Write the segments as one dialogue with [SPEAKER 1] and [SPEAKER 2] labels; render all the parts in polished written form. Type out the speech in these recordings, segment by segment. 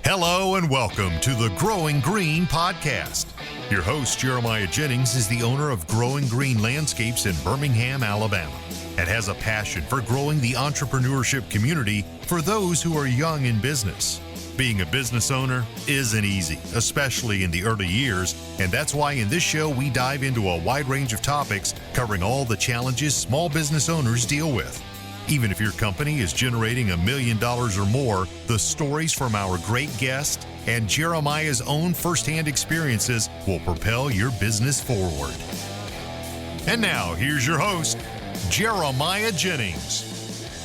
[SPEAKER 1] Hello and welcome to the Growing Green podcast. Your host, Jeremiah Jennings, is the owner of Growing Green Landscapes in Birmingham, Alabama, and has a passion for growing the entrepreneurship community for those who are young in business. Being a business owner isn't easy, especially in the early years, and that's why in this show we dive into a wide range of topics covering all the challenges small business owners deal with. Even if your company is generating $1 million or more, the stories from our great guest and Jeremiah's own firsthand experiences will propel your business forward. And now, here's your host, Jeremiah Jennings.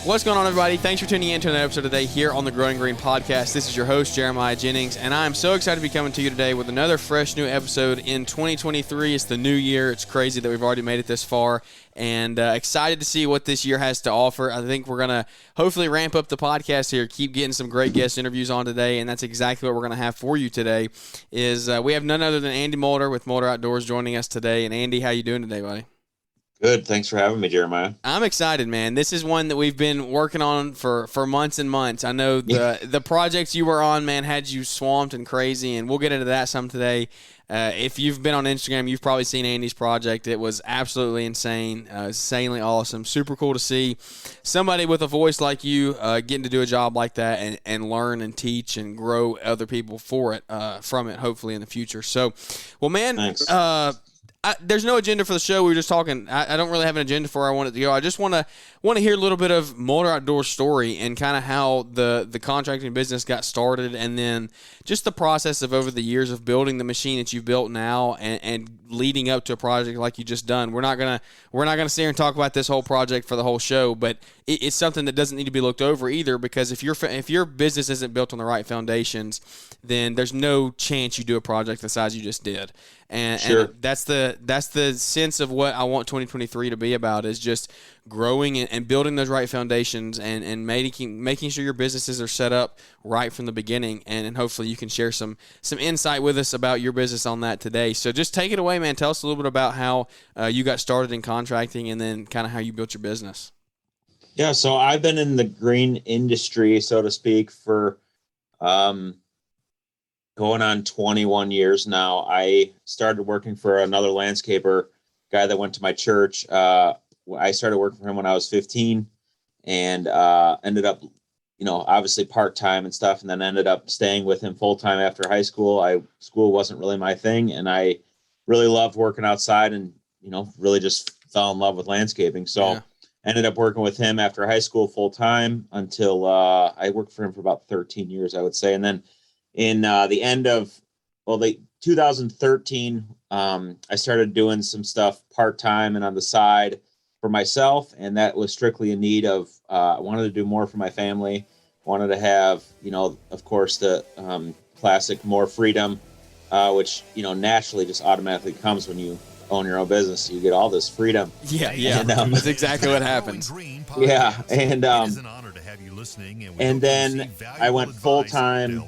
[SPEAKER 2] What's going on, everybody? Thanks for tuning in to another episode today here on the Growing Green podcast. This is your host, Jeremiah Jennings, and I'm so excited to be coming to you today with another fresh new episode in 2023. It's the new year. It's crazy that we've already made it this far, and excited to see what this year has to offer. I think we're going to hopefully ramp up the podcast here, keep getting some great guest interviews on today, and that's exactly what we're going to have for you today. We have none other than Andy Mulder with Mulder Outdoors joining us today. And Andy, how you doing today, buddy?
[SPEAKER 3] Good. Thanks for having me, Jeremiah.
[SPEAKER 2] I'm excited, man. This is one that we've been working on for months and months. I know the projects you were on, man, had you swamped and crazy, and we'll get into that some today. If you've been on Instagram, you've probably seen Andy's project. It was absolutely insane, insanely awesome. Super cool to see somebody with a voice like you getting to do a job like that and learn and teach and grow other people from it, hopefully in the future. So, well, man,
[SPEAKER 3] thanks.
[SPEAKER 2] There's no agenda for the show. We were just talking. I don't really have an agenda for where I want it to go. I just want to hear a little bit of Mulder Outdoors story and kind of how the contracting business got started, and then just the process of over the years of building the machine that you've built now and leading up to a project like you just done. We're not gonna sit here and talk about this whole project for the whole show, but it's something that doesn't need to be looked over either, because if your business isn't built on the right foundations, then there's no chance you do a project the size you just did.
[SPEAKER 3] Sure.
[SPEAKER 2] And that's the sense of what I want 2023 to be about, is just growing and building those right foundations and making sure your businesses are set up right from the beginning. And hopefully you can share some insight with us about your business on that today. So just take it away, man. Tell us a little bit about how you got started in contracting, and then kind of how you built your business.
[SPEAKER 3] Yeah, so I've been in the green industry, so to speak, for going on 21 years now. I started working for another landscaper guy that went to my church. I started working for him when I was 15, and ended up, obviously part-time and stuff, and then ended up staying with him full-time after high school. School wasn't really my thing, and I really loved working outside and, really just fell in love with landscaping. So ended up working with him after high school full-time until I worked for him for about 13 years, I would say. And then in the end of 2013, I started doing some stuff part-time and on the side for myself, and that was strictly in need of I wanted to do more for my family, wanted to have, of course, the classic more freedom, which naturally just automatically comes when you own your own business. You get all this freedom.
[SPEAKER 2] Yeah. And, that's exactly what happens.
[SPEAKER 3] Yeah, and then I went full-time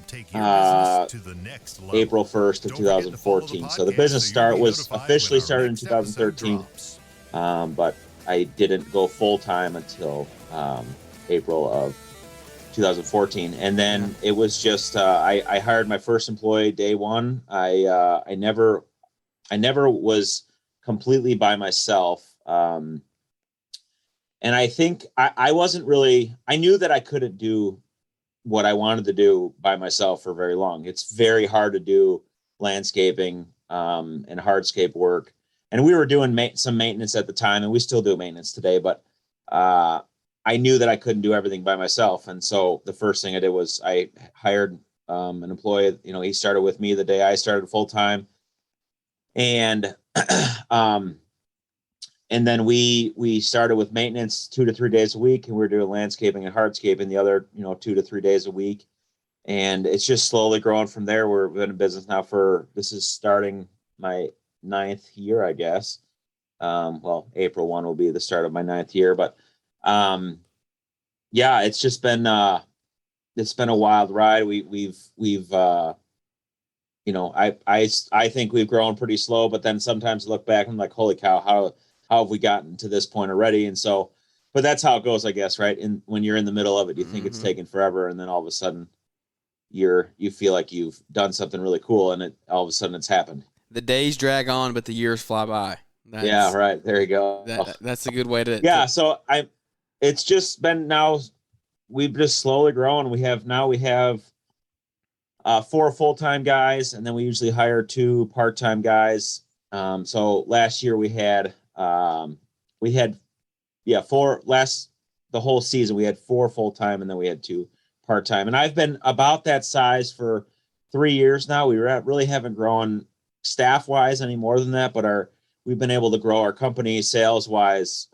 [SPEAKER 3] April 1st of 2014. So the business was officially started in 2013, but I didn't go full-time until April of 2014. And then it was just I hired my first employee day one. I never was completely by myself. And I think I wasn't really, I knew that I couldn't do what I wanted to do by myself for very long. It's very hard to do landscaping and hardscape work. And we were doing some maintenance at the time, and we still do maintenance today, but I knew that I couldn't do everything by myself. And so the first thing I did was I hired an employee. He started with me the day I started full time. And and then we started with maintenance 2 to 3 days a week, and we were doing landscaping and hardscaping the other 2 to 3 days a week. And it's just slowly growing from there. We've been in business now this is starting my 9th year, I guess. April 1 will be the start of my 9th year, but it's just been a wild ride. I think we've grown pretty slow, but then sometimes I look back and I'm like, holy cow, how have we gotten to this point already? And so, but that's how it goes, I guess, right? And when you're in the middle of it, you think it's taking forever, and then all of a sudden you feel like you've done something really cool, and all of a sudden it's happened.
[SPEAKER 2] The days drag on, but the years fly by.
[SPEAKER 3] Yeah, right. There you go.
[SPEAKER 2] That's a good way to.
[SPEAKER 3] Yeah. So it's just been now. We've just slowly grown. We have 4 full-time guys, and then we usually hire 2 part-time guys. So last year we had 4 the whole season. We had 4 full-time, and then we had 2 part-time. And I've been about that size for 3 years now. We really haven't grown staff-wise any more than that, but we've been able to grow our company sales-wise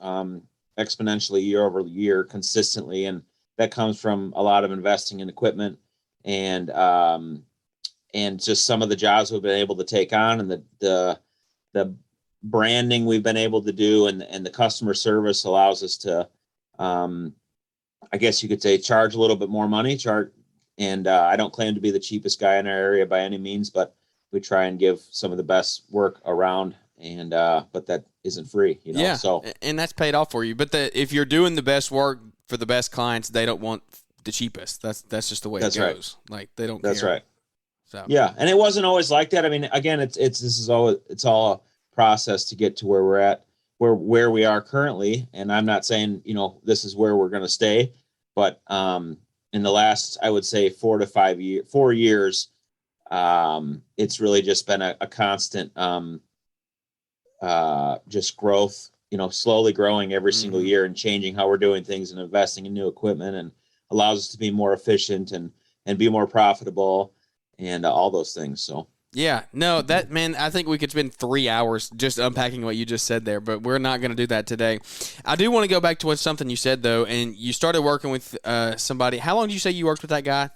[SPEAKER 3] exponentially year over year consistently, and that comes from a lot of investing in equipment and just some of the jobs we've been able to take on, and the branding we've been able to do, and the customer service allows us to, I guess you could say, charge a little bit more money. I don't claim to be the cheapest guy in our area by any means, but we try and give some of the best work around, and but that isn't free,
[SPEAKER 2] Yeah,
[SPEAKER 3] so,
[SPEAKER 2] and that's paid off for you. But if you're doing the best work for the best clients, they don't want the cheapest. That's just the way it goes.
[SPEAKER 3] Right.
[SPEAKER 2] Like, they don't
[SPEAKER 3] That's
[SPEAKER 2] care.
[SPEAKER 3] right.
[SPEAKER 2] So
[SPEAKER 3] yeah, and it wasn't always like that. I mean, again, it's all a process to get to where we're at, where we are currently. And I'm not saying, this is where we're going to stay, but in the last, I would say 4 years, it's really just been a constant just growth, slowly growing every single year and changing how we're doing things and investing in new equipment, and allows us to be more efficient and be more profitable and all those things. So,
[SPEAKER 2] yeah, no, that, man, I think we could spend 3 hours just unpacking what you just said there, but we're not going to do that today. I do want to go back to something you said, though, and you started working with somebody. How long did you say you worked with that guy?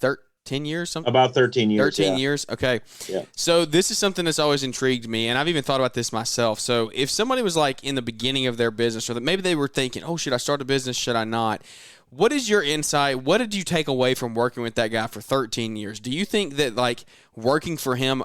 [SPEAKER 2] 10 years? Something?
[SPEAKER 3] About 13 years.
[SPEAKER 2] 13 years? Okay.
[SPEAKER 3] Yeah.
[SPEAKER 2] So this is something that's always intrigued me, and I've even thought about this myself. So if somebody was like in the beginning of their business, or that maybe they were thinking, oh, should I start a business? Should I not? What is your insight? What did you take away from working with that guy for 13 years? Do you think that, like, working for him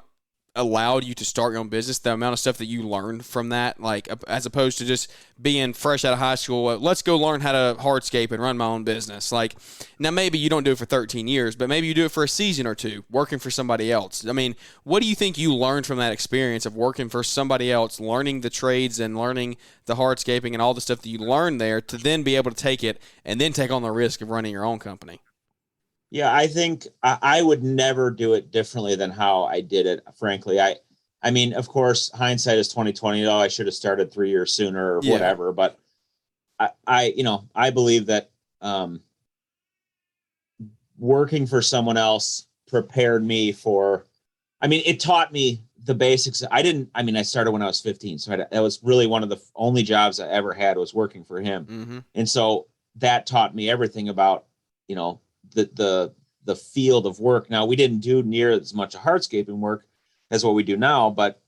[SPEAKER 2] allowed you to start your own business, the amount of stuff that you learned from that, like, as opposed to just being fresh out of high school, let's go learn how to hardscape and run my own business? Like, now maybe you don't do it for 13 years, but maybe you do it for a season or 2 working for somebody else. I mean, what do you think you learned from that experience of working for somebody else, learning the trades and learning the hardscaping and all the stuff that you learned there, to then be able to take it and then take on the risk of running your own company?
[SPEAKER 3] Yeah, I think I would never do it differently than how I did it. Frankly, I mean, of course, hindsight is 2020. Oh, I should have started 3 years sooner or whatever. But I believe that working for someone else prepared me for. I mean, it taught me the basics. I started when I was 15, so that was really one of the only jobs I ever had, was working for him, and so that taught me everything about the field of work. Now, we didn't do near as much hardscaping work as what we do now, but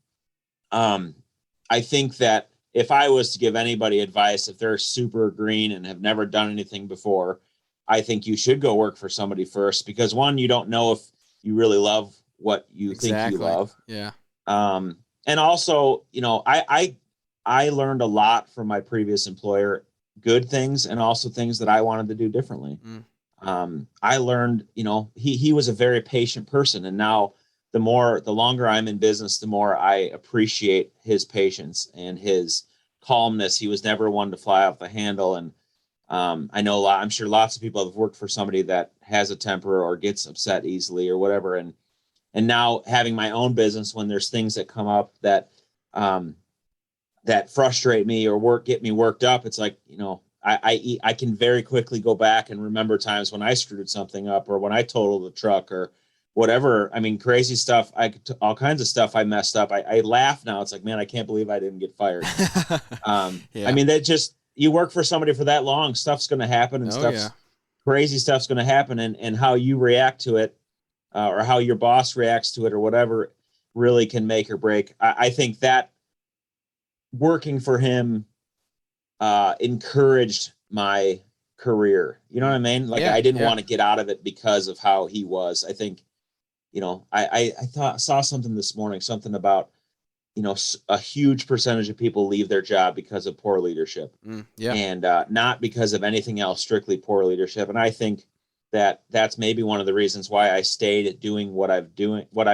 [SPEAKER 3] I think that if I was to give anybody advice, if they're super green and have never done anything before, I think you should go work for somebody first, because, one, you don't know if you really love what you think you love.
[SPEAKER 2] Yeah.
[SPEAKER 3] And also, I learned a lot from my previous employer, good things and also things that I wanted to do differently. I learned, he was a very patient person, and now the longer I'm in business, the more I appreciate his patience and his calmness. He was never one to fly off the handle. And I'm sure lots of people have worked for somebody that has a temper or gets upset easily or whatever. And now having my own business, when there's things that come up that frustrate me or get me worked up, it's like, I can very quickly go back and remember times when I screwed something up, or when I totaled the truck, or whatever. I mean, crazy stuff. All kinds of stuff I messed up. I laugh now. It's like, man, I can't believe I didn't get fired.
[SPEAKER 2] Yeah.
[SPEAKER 3] I mean, you work for somebody for that long, stuff's going to happen, and crazy stuff's going to happen, and how you react to it, or how your boss reacts to it, or whatever, really can make or break. I think that working for him encouraged my career. You know what I mean? Like, I didn't want to get out of it because of how he was. I think, I saw something this morning, something about, a huge percentage of people leave their job because of poor leadership, and not because of anything else, strictly poor leadership. And I think that's maybe one of the reasons why I stayed at doing what I'm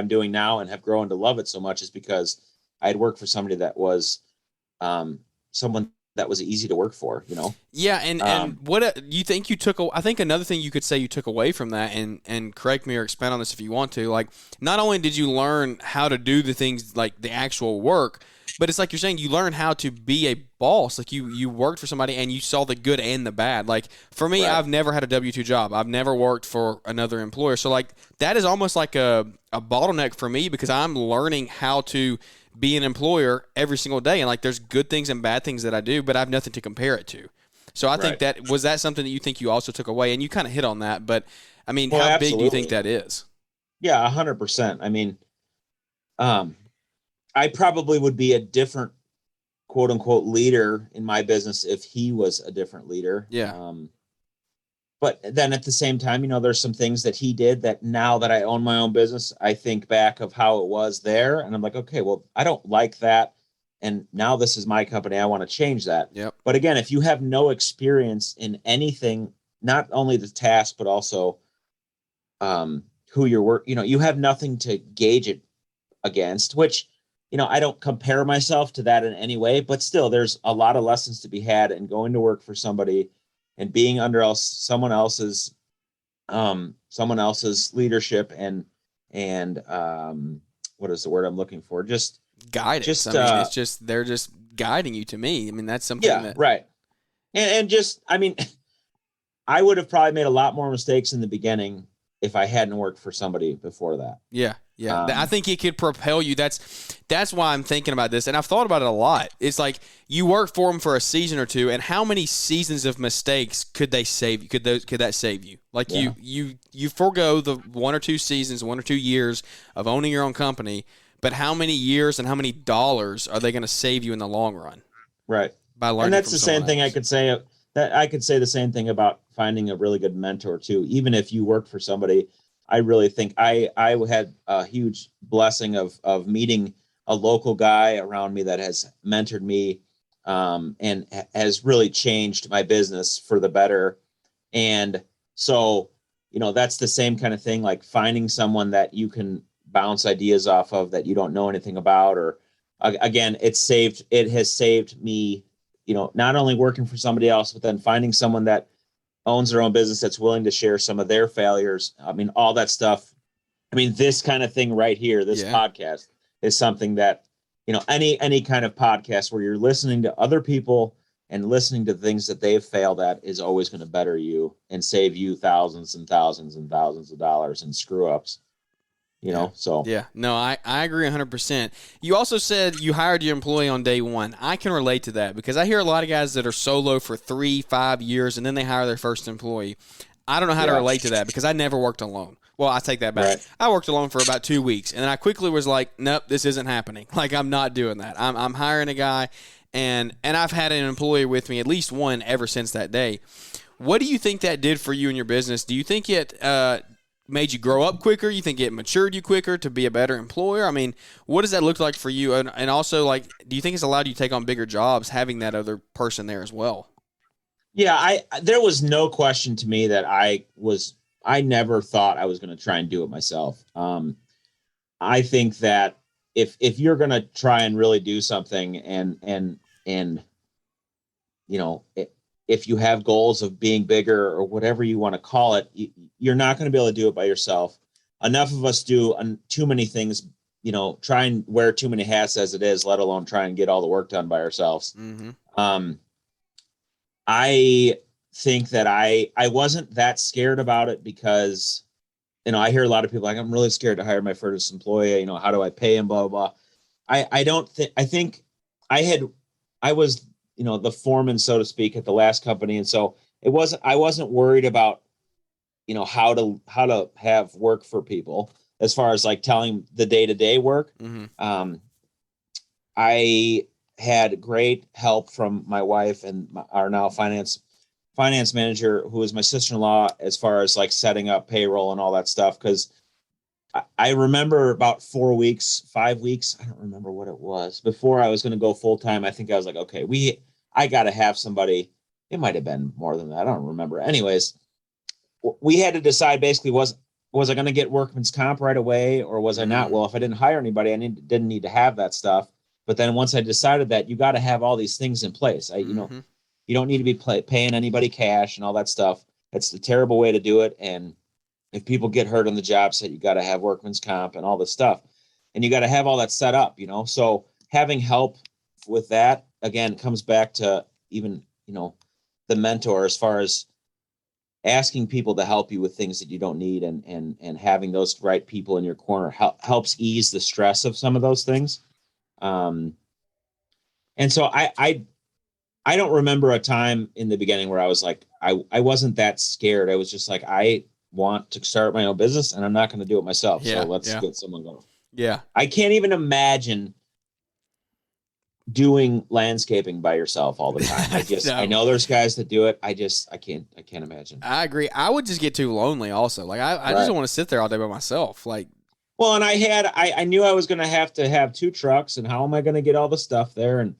[SPEAKER 3] doing now and have grown to love it so much, is because I'd worked for somebody that was someone that was easy to work for, you know?
[SPEAKER 2] Yeah, and what you think you took? I think another thing you could say you took away from that, and correct me or expand on this if you want to. Like, not only did you learn how to do the things like the actual work, but it's like you're saying you learn how to be a boss. Like you worked for somebody and you saw the good and the bad. Like for me,
[SPEAKER 3] Right.
[SPEAKER 2] I've never had a W-2 job. I've never worked for another employer. So like that is almost like a bottleneck for me, because I'm learning how to be an employer every single day. And like there's good things and bad things that I do, but I have nothing to compare it to. So I think
[SPEAKER 3] Right.
[SPEAKER 2] that something that you think you also took away, and you kind of hit on that. But I mean,
[SPEAKER 3] Well,
[SPEAKER 2] how big do you
[SPEAKER 3] absolutely.
[SPEAKER 2] think that is?
[SPEAKER 3] Yeah, 100%. I mean, I probably would be a different quote unquote leader in my business if he was a different leader.
[SPEAKER 2] Yeah.
[SPEAKER 3] But then at the same time, you know, there's some things that he did that now that I own my own business, I think back of how it was there, and I'm like, okay, well, I don't like that. And now this is my company. I want to change that.
[SPEAKER 2] Yep.
[SPEAKER 3] But again, if you have no experience in anything, not only the task, but also who you're you know, you have nothing to gauge it against, which, you know, I don't compare myself to that in any way, but still there's a lot of lessons to be had in going to work for somebody and being under someone else's leadership and what is the word I'm looking for?
[SPEAKER 2] Guidance. I
[SPEAKER 3] Just
[SPEAKER 2] mean, it's just they're just guiding you to me. I mean, that's something
[SPEAKER 3] yeah,
[SPEAKER 2] that
[SPEAKER 3] right. And just I mean, I would have probably made a lot more mistakes in the beginning if I hadn't worked for somebody before that.
[SPEAKER 2] Yeah, yeah. I think it could propel you. That's why I'm thinking about this, and I've thought about it a lot. It's like you work for them for a season or two, and how many seasons of mistakes could they save you? Could that save you? Like
[SPEAKER 3] Yeah.
[SPEAKER 2] you forego the 1 or 2 seasons, 1 or 2 years of owning your own company, but how many years and how many dollars are they going to save you in the long run
[SPEAKER 3] Right.
[SPEAKER 2] by learning
[SPEAKER 3] And that's
[SPEAKER 2] from
[SPEAKER 3] the
[SPEAKER 2] someone
[SPEAKER 3] same thing I
[SPEAKER 2] else?
[SPEAKER 3] could say that I could say the same thing about finding a really good mentor too. Even if you work for somebody, I really think I had a huge blessing of meeting a local guy around me that has mentored me and has really changed my business for the better. And so, you know, that's the same kind of thing, like finding someone that you can bounce ideas off of that you don't know anything about, or again, it has saved me, you know, not only working for somebody else, but then finding someone that owns their own business that's willing to share some of their failures. I mean, all that stuff. I mean, this kind of thing right here, this
[SPEAKER 2] Yeah.
[SPEAKER 3] podcast is something that, you know, any kind of podcast where you're listening to other people and listening to things that they've failed at is always going to better you and save you thousands and thousands and thousands of dollars in screw ups, you know? So
[SPEAKER 2] Yeah, no, I agree 100%. You also said you hired your employee on day one. I can relate to that because I hear a lot of guys that are solo for 3-5 years and then they hire their first employee. I don't know how to
[SPEAKER 3] Yeah.
[SPEAKER 2] relate to that because I never worked alone. Well, I take that back.
[SPEAKER 3] Right.
[SPEAKER 2] I worked alone for about 2 weeks, and then I quickly was like, nope, this isn't happening. Like, I'm not doing that. I'm hiring a guy, and I've had an employee with me, at least one, ever since that day. What do you think that did for you in your business? Do you think it made you grow up quicker? You think it matured you quicker to be a better employer? I mean, what does that look like for you? And also, like, do you think it's allowed you to take on bigger jobs having that other person there as well?
[SPEAKER 3] Yeah, there was no question to me that I never thought I was going to try and do it myself. I think that if you're going to try and really do something and you know, if you have goals of being bigger or whatever you want to call it, you're not going to be able to do it by yourself. Enough of us do too many things, you know, try and wear too many hats as it is, let alone try and get all the work done by ourselves.
[SPEAKER 2] Mm-hmm.
[SPEAKER 3] I think that I wasn't that scared about it because, you know, I hear a lot of people like, I'm really scared to hire my first employee. You know, how do I pay him? Blah, blah, blah. I don't think, I think I was, you know, the foreman, so to speak, at the last company. And so I wasn't worried about, you know, how to have work for people as far as like telling the day-to-day work.
[SPEAKER 2] Mm-hmm.
[SPEAKER 3] I had great help from my wife and our now finance manager, who is my sister-in-law, as far as like setting up payroll and all that stuff. Cause I remember about 4 weeks, 5 weeks, I don't remember what it was, before I was going to go full time. I think I was like, okay, I got to have somebody. It might've been more than that. I don't remember. Anyways, we had to decide basically, was I going to get workman's comp right away, or was I not? Well, if I didn't hire anybody, I didn't need to have that stuff. But then once I decided that, you got to have all these things in place. You don't need to be paying anybody cash and all that stuff. It's a terrible way to do it. And if people get hurt on the job site, you got to have workman's comp and all this stuff. And you got to have all that set up, So having help with that, again, comes back to even, the mentor, as far as asking people to help you with things that you don't need, and having those right people in your corner helps ease the stress of some of those things. And so I don't remember a time in the beginning where I was like, I wasn't that scared. I was just like, I want to start my own business and I'm not going to do it myself. So let's get someone going. Yeah. I can't even imagine doing landscaping by yourself all the time. I know there's guys that do it. I can't imagine.
[SPEAKER 2] I agree. I would just get too lonely also. Like I just don't want to sit there all day by myself. Like,
[SPEAKER 3] well, and I knew I was going to have 2 trucks, and how am I going to get all the stuff there? And,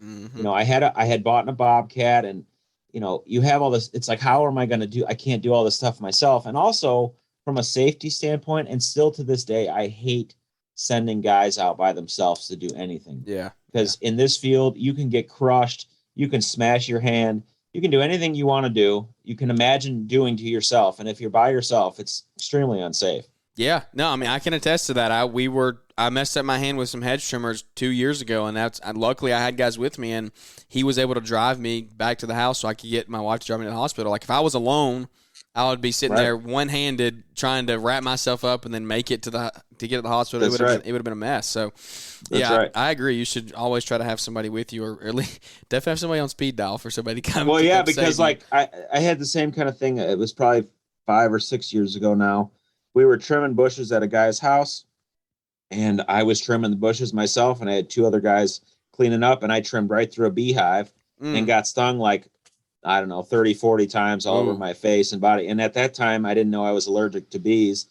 [SPEAKER 3] I had bought a Bobcat, and, you have all this. It's like, how am I going to do? I can't do all this stuff myself. And also from a safety standpoint, and still to this day, I hate sending guys out by themselves to do anything.
[SPEAKER 2] Yeah.
[SPEAKER 3] Because in this field, you can get crushed. You can smash your hand. You can do anything you want to do. You can imagine doing to yourself. And if you're by yourself, it's extremely unsafe.
[SPEAKER 2] Yeah, no, I mean, I can attest to that. I messed up my hand with some hedge trimmers 2 years ago, and luckily I had guys with me, and he was able to drive me back to the house so I could get my wife to drive me to the hospital. Like, if I was alone, I would be sitting there one-handed trying to wrap myself up and then make it to get to the hospital. It would have been a mess. So, I agree. You should always try to have somebody with you, or at least definitely have somebody on speed dial for somebody to come.
[SPEAKER 3] Well, yeah, because like I had the same kind of thing. It was probably 5 or 6 years ago now. We were trimming bushes at a guy's house, and I was trimming the bushes myself, and I had 2 other guys cleaning up, and I trimmed right through a beehive and got stung like, I don't know, 30, 40 times all over my face and body. And at that time, I didn't know I was allergic to bees,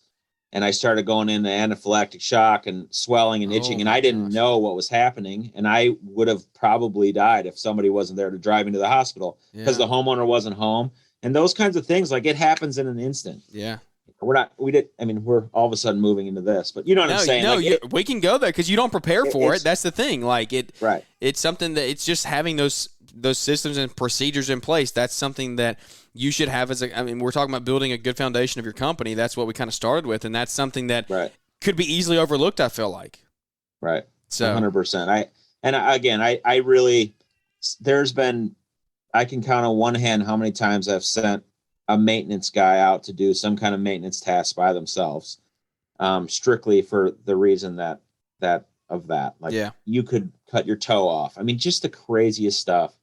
[SPEAKER 3] and I started going into anaphylactic shock and swelling and itching, and I didn't know what was happening, and I would have probably died if somebody wasn't there to drive me to the hospital because the homeowner wasn't home. And those kinds of things, like, it happens in an instant.
[SPEAKER 2] Yeah.
[SPEAKER 3] We're all of a sudden moving into this, but you know what I'm saying?
[SPEAKER 2] No, we can go there because you don't prepare for it. That's the thing. Like it's something that it's just having those systems and procedures in place. That's something that you should have we're talking about building a good foundation of your company. That's what we kind of started with. And that's something that could be easily overlooked, I feel like.
[SPEAKER 3] Right. So 100%. I really, I can count on one hand how many times I've sent a maintenance guy out to do some kind of maintenance task by themselves, strictly for the reason that you could cut your toe off. I mean, just the craziest stuff.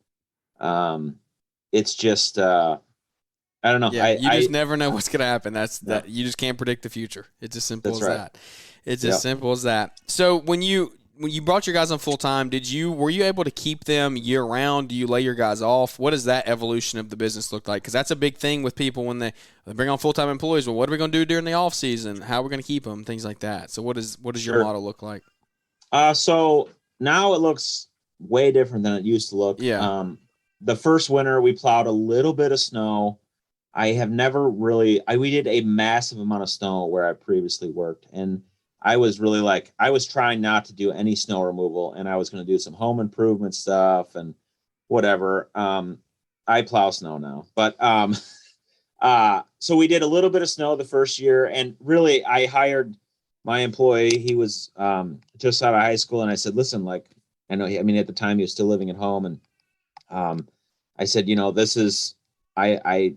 [SPEAKER 3] It's just, I don't know.
[SPEAKER 2] Yeah, you just never know what's going to happen. That you just can't predict the future. It's as simple as that. It's as simple as that. So when you brought your guys on full time, were you able to keep them year round? Do you lay your guys off? What does that evolution of the business look like? Because that's a big thing with people when they bring on full time employees. Well, what are we going to do during the off season? How are we going to keep them? Things like that. So what does your model look like?
[SPEAKER 3] So now it looks way different than it used to look.
[SPEAKER 2] Yeah.
[SPEAKER 3] The first winter we plowed a little bit of snow. I have never really. We did a massive amount of snow where I previously worked, and I was really I was trying not to do any snow removal, and I was going to do some home improvement stuff and whatever. I plow snow now, but so we did a little bit of snow the first year, and really I hired my employee. He was just out of high school, and I said, listen, at the time he was still living at home, and I said, this is, I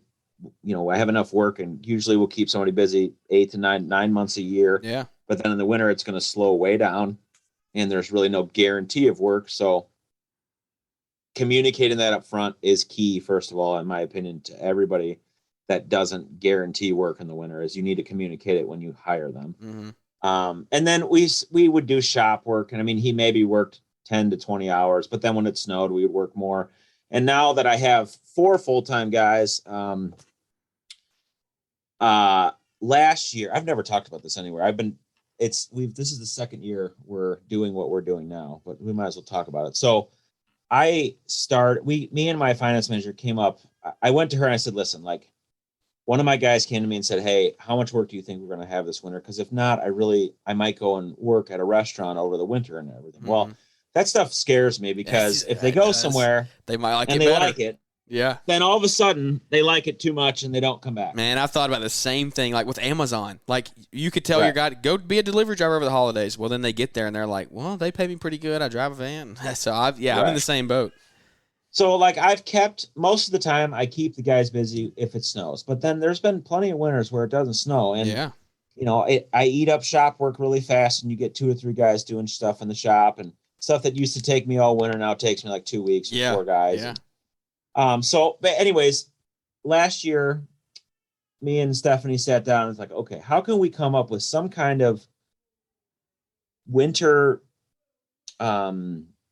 [SPEAKER 3] have enough work, and usually we'll keep somebody busy 8 to 9 months a year.
[SPEAKER 2] Yeah.
[SPEAKER 3] But then in the winter, it's going to slow way down, and there's really no guarantee of work. So communicating that up front is key, first of all, in my opinion, to everybody that doesn't guarantee work in the winter, is you need to communicate it when you hire them.
[SPEAKER 2] Mm-hmm.
[SPEAKER 3] And then we would do shop work. And he maybe worked 10 to 20 hours, but then when it snowed, we would work more. And now that I have 4 full-time guys, last year, I've never talked about this anywhere. This is the second year we're doing what we're doing now, but we might as well talk about it. So me and my finance manager came up. I went to her and I said, listen, one of my guys came to me and said, "Hey, how much work do you think we're going to have this winter? Because if not, I might go and work at a restaurant over the winter and everything."
[SPEAKER 2] Mm-hmm.
[SPEAKER 3] Well, that stuff scares me because if they go somewhere
[SPEAKER 2] they might like
[SPEAKER 3] and
[SPEAKER 2] it
[SPEAKER 3] they
[SPEAKER 2] better.
[SPEAKER 3] like it,
[SPEAKER 2] yeah,
[SPEAKER 3] then all of a sudden they like it too much and they don't come back.
[SPEAKER 2] Man, I've thought about the same thing, like with Amazon. Like, you could tell
[SPEAKER 3] Right.
[SPEAKER 2] your guy, go be a delivery driver over the holidays. Well, then they get there and they're like, well, they pay me pretty good. I drive a van. So, I'm in
[SPEAKER 3] Right.
[SPEAKER 2] the same boat.
[SPEAKER 3] So, like, I've kept most of the time, I keep the guys busy if it snows. But then there's been plenty of winters where it doesn't snow. And,
[SPEAKER 2] Yeah.
[SPEAKER 3] I eat up shop work really fast, and you get 2 or 3 guys doing stuff in the shop, and stuff that used to take me all winter now takes me like 2 weeks with 4 guys.
[SPEAKER 2] Yeah.
[SPEAKER 3] But anyways, last year, me and Stephanie sat down and was like, okay, how can we come up with some kind of winter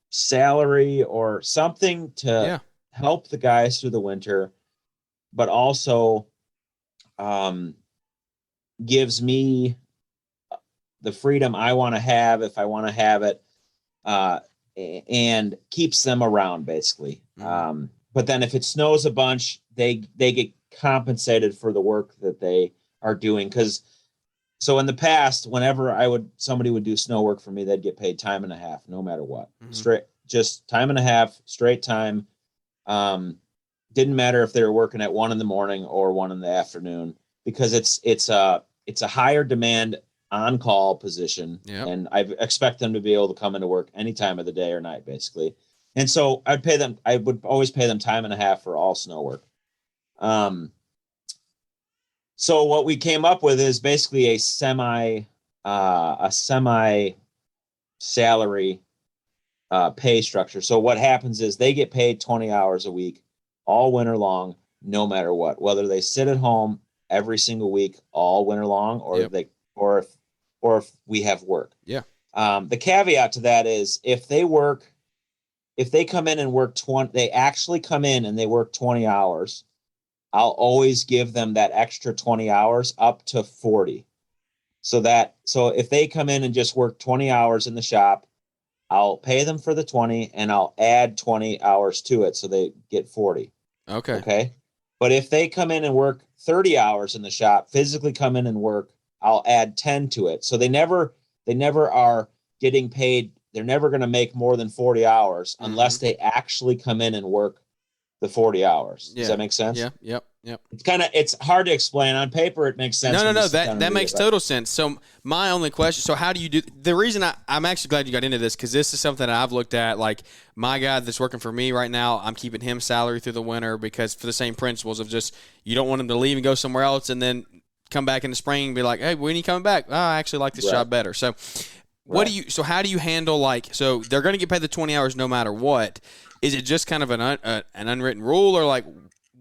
[SPEAKER 3] salary or something to help the guys through the winter, but also gives me the freedom I want to have if I want to have it, and keeps them around basically.
[SPEAKER 2] Mm-hmm.
[SPEAKER 3] But then if it snows a bunch, they get compensated for the work that they are doing. So in the past, whenever somebody would do snow work for me, they'd get paid time and a half, no matter what. Mm-hmm. Just time and a half, straight time. Didn't matter if they were working at 1 a.m. or 1 p.m, because it's a higher demand on-call position.
[SPEAKER 2] Yep.
[SPEAKER 3] And I expect them to be able to come into work any time of the day or night, basically. And so I would always pay them time and a half for all snow work. So what we came up with is basically a semi salary pay structure. So what happens is they get paid 20 hours a week all winter long, no matter what, whether they sit at home every single week all winter long, or if we have work.
[SPEAKER 2] Yeah.
[SPEAKER 3] The caveat to that is if they come in and work 20, they actually come in and they work 20 hours, I'll always give them that extra 20 hours up to 40. So if they come in and just work 20 hours in the shop, I'll pay them for the 20 and I'll add 20 hours to it. So they get 40. Okay. But if they come in and work 30 hours in the shop, physically come in and work, I'll add 10 to it. So they never are getting paid. They're never going to make more than 40 hours unless they actually come in and work the 40 hours. Does that make sense?
[SPEAKER 2] Yeah. Yep.
[SPEAKER 3] It's hard to explain. On paper, it makes sense.
[SPEAKER 2] No. That makes total sense. So my only question, so how do you do, the reason I'm actually glad you got into this, because this is something that I've looked at, like my guy that's working for me right now, I'm keeping him salary through the winter because for the same principles of just, you don't want him to leave and go somewhere else and then come back in the spring and be like, hey, when are you coming back? Oh, I actually like this job better. So how do you handle, so they're going to get paid the 20 hours no matter what? Is it just kind of an unwritten rule, or like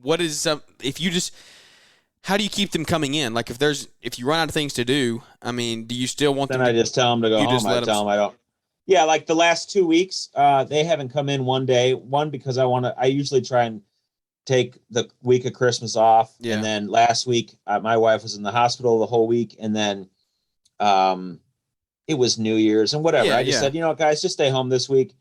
[SPEAKER 2] what is how do you keep them coming in? Like if you run out of things to do, I mean, do you still want them?
[SPEAKER 3] Then I just tell them to go home. I tell them I don't. Yeah, like the last 2 weeks, they haven't come in one day. One, because I usually try and take the week of Christmas off. Yeah. And then last week, my wife was in the hospital the whole week, and then it was New Year's and whatever. I just said, guys, just stay home this week.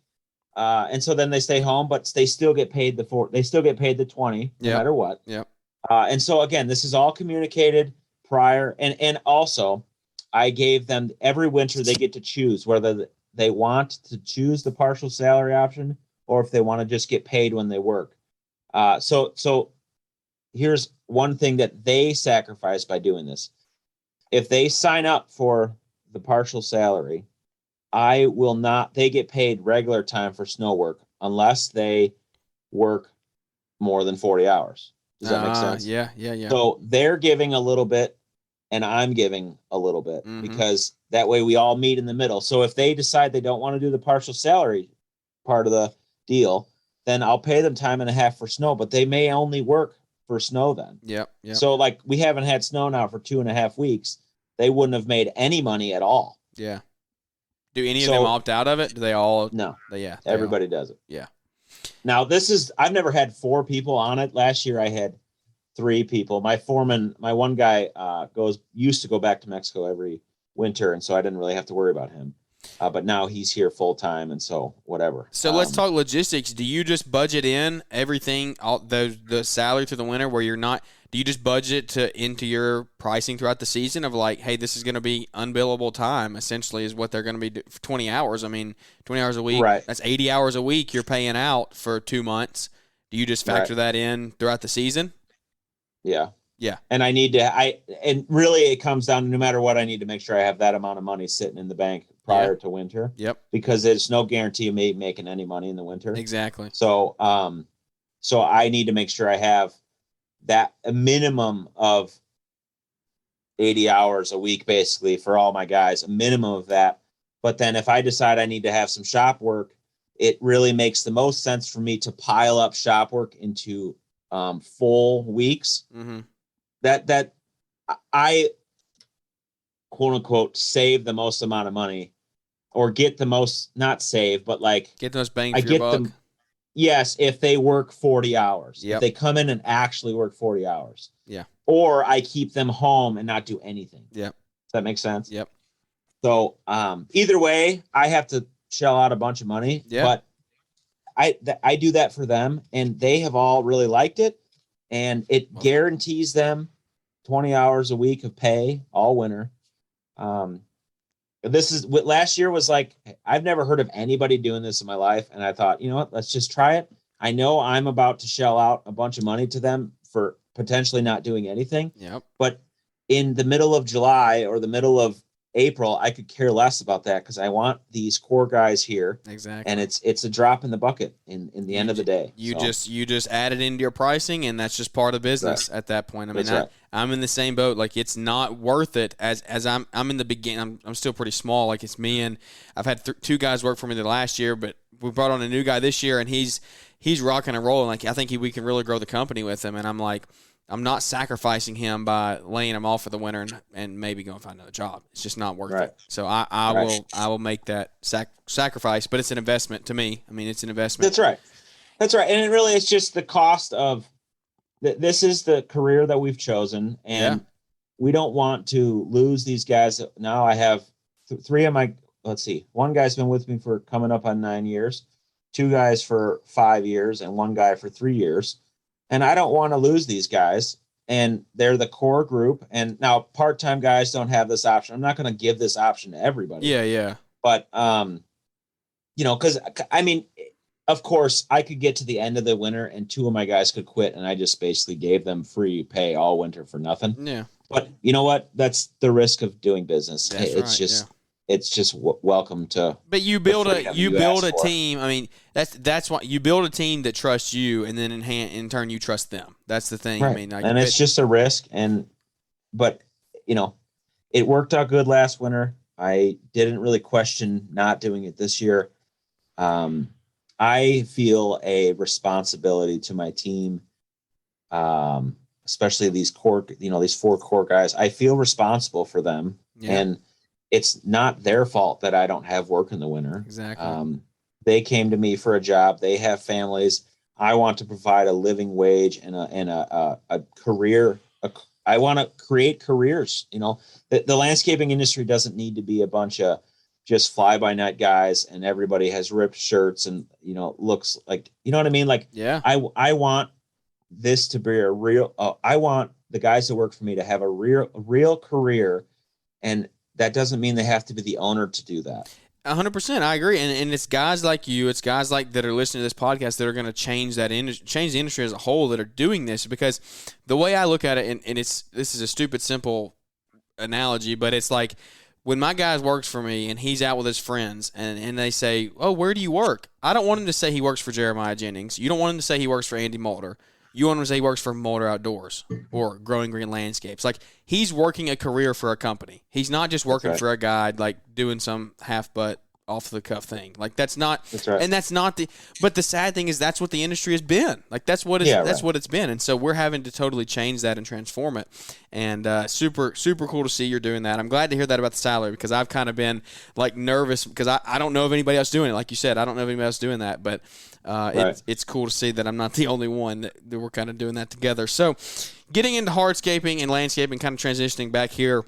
[SPEAKER 3] And so then they stay home, but they still get paid the 20 no matter what.
[SPEAKER 2] Yeah.
[SPEAKER 3] And so again, this is all communicated prior. And also I gave them every winter, they get to choose whether they want to choose the partial salary option or if they want to just get paid when they work. So here's one thing that they sacrifice by doing this. If they sign up for the partial salary, they get paid regular time for snow work unless they work more than 40 hours. Does that make sense?
[SPEAKER 2] Yeah.
[SPEAKER 3] So they're giving a little bit and I'm giving a little bit because that way we all meet in the middle. So if they decide they don't want to do the partial salary part of the deal, then I'll pay them time and a half for snow, but they may only work for snow then.
[SPEAKER 2] Yeah.
[SPEAKER 3] So like we haven't had snow now for 2.5 weeks. They wouldn't have made any money at all.
[SPEAKER 2] Yeah. Do any of them opt out of it? Do they all?
[SPEAKER 3] No.
[SPEAKER 2] Yeah.
[SPEAKER 3] Everybody does it.
[SPEAKER 2] Yeah.
[SPEAKER 3] Now I've never had 4 people on it. Last year I had 3 people. My foreman, my one guy used to go back to Mexico every winter. And so I didn't really have to worry about him. But now he's here full time. And so whatever.
[SPEAKER 2] So let's talk logistics. Do you just budget in everything, all the salary through the winter where you're not, do you just budget into your pricing throughout the season of like, hey, this is going to be unbillable time, essentially, is what they're going to be for 20 hours. I mean, 20 hours a week,
[SPEAKER 3] Right.
[SPEAKER 2] That's 80 hours a week you're paying out for 2 months. Do you just factor that in throughout the season?
[SPEAKER 3] Yeah.
[SPEAKER 2] Yeah.
[SPEAKER 3] And and really it comes down to, no matter what, I need to make sure I have that amount of money sitting in the bank prior to winter.
[SPEAKER 2] Yep.
[SPEAKER 3] Because there's no guarantee of me making any money in the winter.
[SPEAKER 2] Exactly.
[SPEAKER 3] So, so I need to make sure I have that a minimum of 80 hours a week, basically, for all my guys, a minimum of that. But then if I decide I need to have some shop work, it really makes the most sense for me to pile up shop work into full weeks.
[SPEAKER 2] Mm-hmm.
[SPEAKER 3] That I, quote unquote, save the most amount of money, or get the most, not save, but like
[SPEAKER 2] get the most bang for your buck.
[SPEAKER 3] Yes, if they work 40 hours.
[SPEAKER 2] Yep.
[SPEAKER 3] If they come in and actually work 40 hours.
[SPEAKER 2] Yeah.
[SPEAKER 3] Or I keep them home and not do anything.
[SPEAKER 2] Yep.
[SPEAKER 3] Does that make sense?
[SPEAKER 2] Yep.
[SPEAKER 3] So either way, I have to shell out a bunch of money.
[SPEAKER 2] Yeah.
[SPEAKER 3] But I do that for them, and they have all really liked it. And it guarantees them 20 hours a week of pay all winter. This is what last year was like. I've never heard of anybody doing this in my life. And I thought, you know what, let's just try it. I know I'm about to shell out a bunch of money to them for potentially not doing anything.
[SPEAKER 2] Yep.
[SPEAKER 3] But in the middle of July or the middle of April, I could care less about that, because I want these core guys here.
[SPEAKER 2] Exactly.
[SPEAKER 3] And it's a drop in the bucket in the end of the day.
[SPEAKER 2] You just add it into your pricing, and that's just part of business at that point. I mean, I'm in the same boat. Like, it's not worth it as I'm in the beginning. I'm still pretty small. Like, it's me, and I've had 2 guys work for me the last year, but we brought on a new guy this year, and he's rocking and rolling. Like, I think we can really grow the company with him. And I'm like, I'm not sacrificing him by laying him off for the winter and maybe going to find another job. It's just not worth it. So I will make that sacrifice, but it's an investment to me. I mean, it's an investment.
[SPEAKER 3] That's right. And it really is just the cost of this is the career that we've chosen, and we don't want to lose these guys. Now I have 3 of my, let's see, 1 guy's been with me for coming up on 9 years, 2 guys for 5 years, and 1 guy for 3 years. And I don't want to lose these guys, and they're the core group. And now part-time guys don't have this option. I'm not going to give this option to everybody.
[SPEAKER 2] Yeah.
[SPEAKER 3] But, because, I mean, of course, I could get to the end of the winter and 2 of my guys could quit, and I just basically gave them free pay all winter for nothing.
[SPEAKER 2] Yeah.
[SPEAKER 3] But you know what? That's the risk of doing business.
[SPEAKER 2] That's
[SPEAKER 3] It's just welcome to.
[SPEAKER 2] But you build a team. I mean, that's why you build a team that trusts you, and then in turn you trust them. That's the thing.
[SPEAKER 3] Right.
[SPEAKER 2] I mean,
[SPEAKER 3] and it's just a risk. But it worked out good last winter. I didn't really question not doing it this year. I feel a responsibility to my team, especially these core, these 4 core guys. I feel responsible for them, and it's not their fault that I don't have work in the winter.
[SPEAKER 2] Exactly.
[SPEAKER 3] They came to me for a job. They have families. I want to provide a living wage and a career. I want to create careers. The landscaping industry doesn't need to be a bunch of just fly by night guys, and everybody has ripped shirts and, looks like, you know what I mean? Like, I want this to be a real, I want the guys that work for me to have a real career. And that doesn't mean they have to be the owner to do that.
[SPEAKER 2] 100%, I agree, and it's guys like you, it's guys like that are listening to this podcast that are going to change the industry as a whole that are doing this. Because the way I look at it, and this is a stupid simple analogy, but it's like when my guy works for me and he's out with his friends and they say, "Oh, where do you work?" I don't want him to say he works for Jeremiah Jennings. You don't want him to say he works for Andy Mulder. You want him to say he works for Mulder Outdoors or Growing Green Landscapes. Like, he's working a career for a company. He's not just working for a guy, like doing some half-butt, off-the-cuff thing. Like, that's not – and that's not the – but the sad thing is that's what the industry has been. Like, that's what it's been. And so we're having to totally change that and transform it. And super, super cool to see you're doing that. I'm glad to hear that about the salary, because I've kind of been, like, nervous because I don't know of anybody else doing it. Like you said, I don't know of anybody else doing that. But it's cool to see that I'm not the only one that we're kind of doing that together. So getting into hardscaping and landscaping, kind of transitioning back here,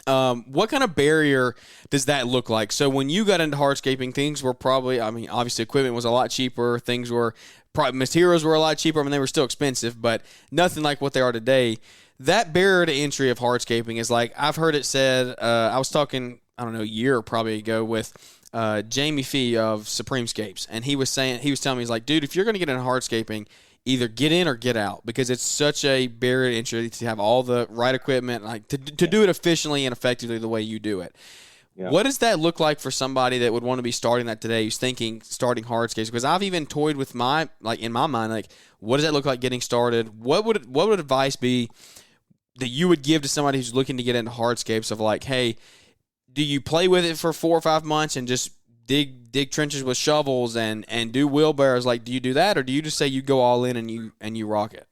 [SPEAKER 2] what kind of barrier does that look like? So when you got into hardscaping, things were probably, I mean, obviously equipment was a lot cheaper. Things were materials were a lot cheaper. I mean, they were still expensive, but nothing like what they are today. That barrier to entry of hardscaping is like, I've heard it said, I was talking, I don't know, a year probably ago with Jamie Fee of Supremescapes, and he was telling me, he's like, dude, if you're going to get into hardscaping, either get in or get out, because it's such a barrier to entry to have all the right equipment, like to do it efficiently and effectively the way you do it. Yeah. What does that look like for somebody that would want to be starting that today, who's thinking starting hardscapes? Because I've even toyed with in my mind, like, what does that look like getting started? What would advice be that you would give to somebody who's looking to get into hardscapes, of like, hey, do you play with it for 4 or 5 months and just dig trenches with shovels and do wheelbarrows? Like, do you do that, or do you just say you go all in and you rock it?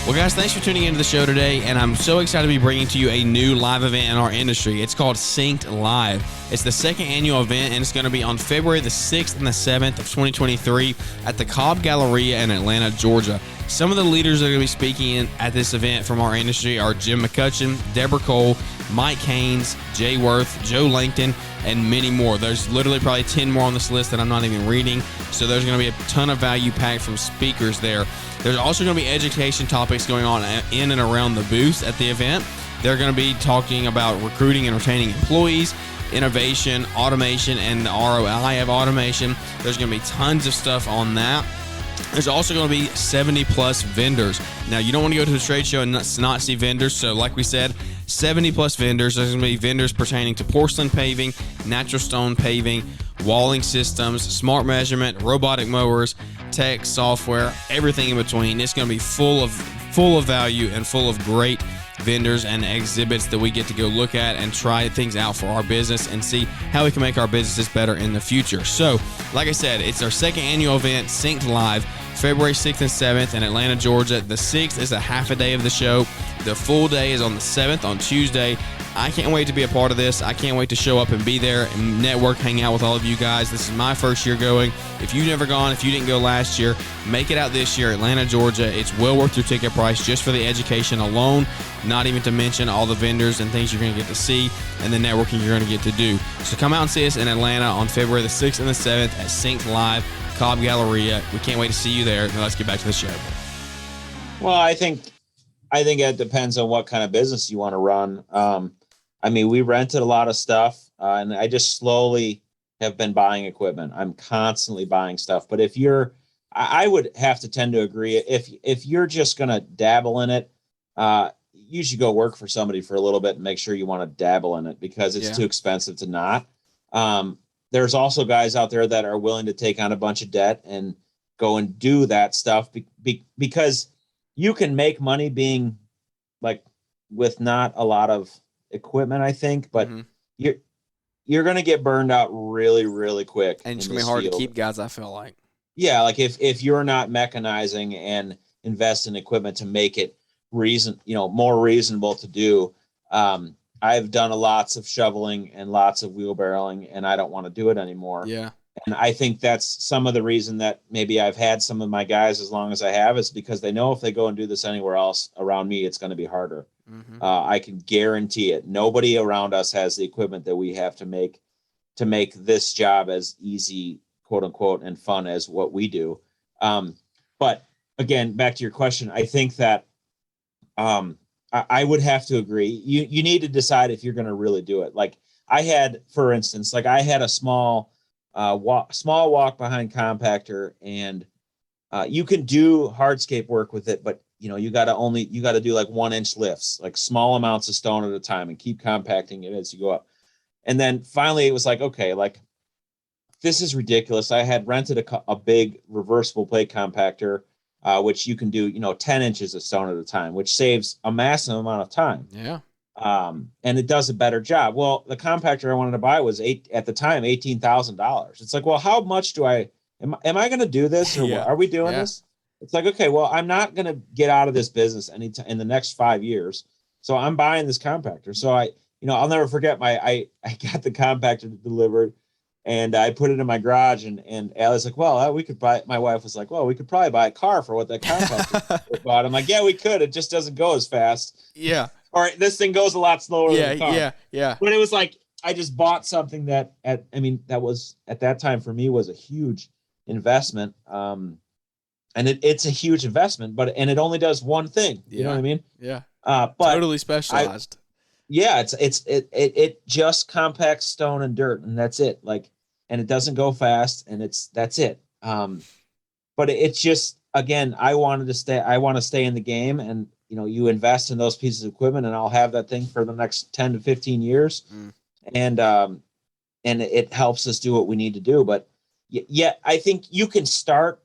[SPEAKER 2] Well, guys, thanks for tuning into the show today, and I'm so excited to be bringing to you a new live event in our industry. It's called Synced Live. It's the second annual event, and it's going to be on February the 6th and the 7th of 2023 at the Cobb Galleria in Atlanta, Georgia. Some of the leaders that are going to be speaking at this event from our industry are Jim McCutcheon, Deborah Cole, Mike Haynes, Jay Worth, Joe Langton, and many more. There's literally probably 10 more on this list that I'm not even reading, so there's going to be a ton of value packed from speakers there. There's also going to be education topics going on in and around the booth at the event. They're going to be talking about recruiting and retaining employees, innovation, automation, and the ROI of automation. There's going to be tons of stuff on that. There's also going to be 70-plus vendors. Now, you don't want to go to the trade show and not see vendors, so like we said, 70-plus vendors. There's going to be vendors pertaining to porcelain paving, natural stone paving, walling systems, smart measurement, robotic mowers, tech, software, everything in between. It's going to be full of value and full of great vendors and exhibits that we get to go look at and try things out for our business and see how we can make our businesses better in the future. So, like I said, it's our second annual event, Synced Live, February 6th and 7th in Atlanta, Georgia. The 6th is a half a day of the show. The full day is on the 7th, on Tuesday. I can't wait to be a part of this. I can't wait to show up and be there and network, hang out with all of you guys. This is my first year going. If you've never gone, if you didn't go last year, make it out this year, Atlanta, Georgia. It's well worth your ticket price just for the education alone, not even to mention all the vendors and things you're going to get to see and the networking you're going to get to do. So come out and see us in Atlanta on February the 6th and the 7th at Synced Live, Cobb Galleria. We can't wait to see you there. Now let's get back to the show.
[SPEAKER 3] Well, I think it depends on what kind of business you want to run. I mean, we rented a lot of stuff, and I just slowly have been buying equipment. I'm constantly buying stuff. But I would have to tend to agree, if you're just going to dabble in it, you should go work for somebody for a little bit and make sure you want to dabble in it, because it's too expensive to not. There's also guys out there that are willing to take on a bunch of debt and go and do that stuff because you can make money being like with not a lot of equipment, I think, but you're going to get burned out really, really quick.
[SPEAKER 2] And it's going to be hard to keep guys, I feel like.
[SPEAKER 3] Yeah. Like if you're not mechanizing and invest in equipment to make it more reasonable to do. I've done lots of shoveling and lots of wheelbarrowing, and I don't want to do it anymore. Yeah. And I think that's some of the reason that maybe I've had some of my guys as long as I have, is because they know if they go and do this anywhere else around me, it's going to be harder. Mm-hmm. I can guarantee it. Nobody around us has the equipment that we have to make this job as easy, quote unquote, and fun as what we do. But again, back to your question, I think that I would have to agree. You need to decide if you're going to really do it. Like I had, for instance, a small walk behind compactor, and you can do hardscape work with it, but you got to do like 1-inch lifts, like small amounts of stone at a time, and keep compacting it as you go up. And then finally it was like, okay, like this is ridiculous. I had rented a big reversible plate compactor, which you can do, 10 inches of stone at a time, which saves a massive amount of time. Yeah. And it does a better job. Well, the compactor I wanted to buy was $18,000. It's like, well, how much am I going to do this, or are we doing this? It's like, okay, well, I'm not going to get out of this business in the next 5 years. So I'm buying this compactor. So I'll never forget I got the compactor delivered, and I put it in my garage, and Allie's like, well, my wife was like, well, we could probably buy a car for what that compactor bought. I'm like, yeah, we could. It just doesn't go as fast. Yeah. Or this thing goes a lot slower than the car. Yeah. But it was like, I just bought something that that was at that time for me was a huge investment. And it's a huge investment, and it only does one thing. You know what I mean?
[SPEAKER 2] Yeah.
[SPEAKER 3] But
[SPEAKER 2] totally specialized.
[SPEAKER 3] It just compacts stone and dirt, and that's it. Like, and it doesn't go fast, and that's it. But it's just, again, I want to stay in the game, and you invest in those pieces of equipment, and I'll have that thing for the next 10 to 15 years. And it helps us do what we need to do. But yet I think you can start.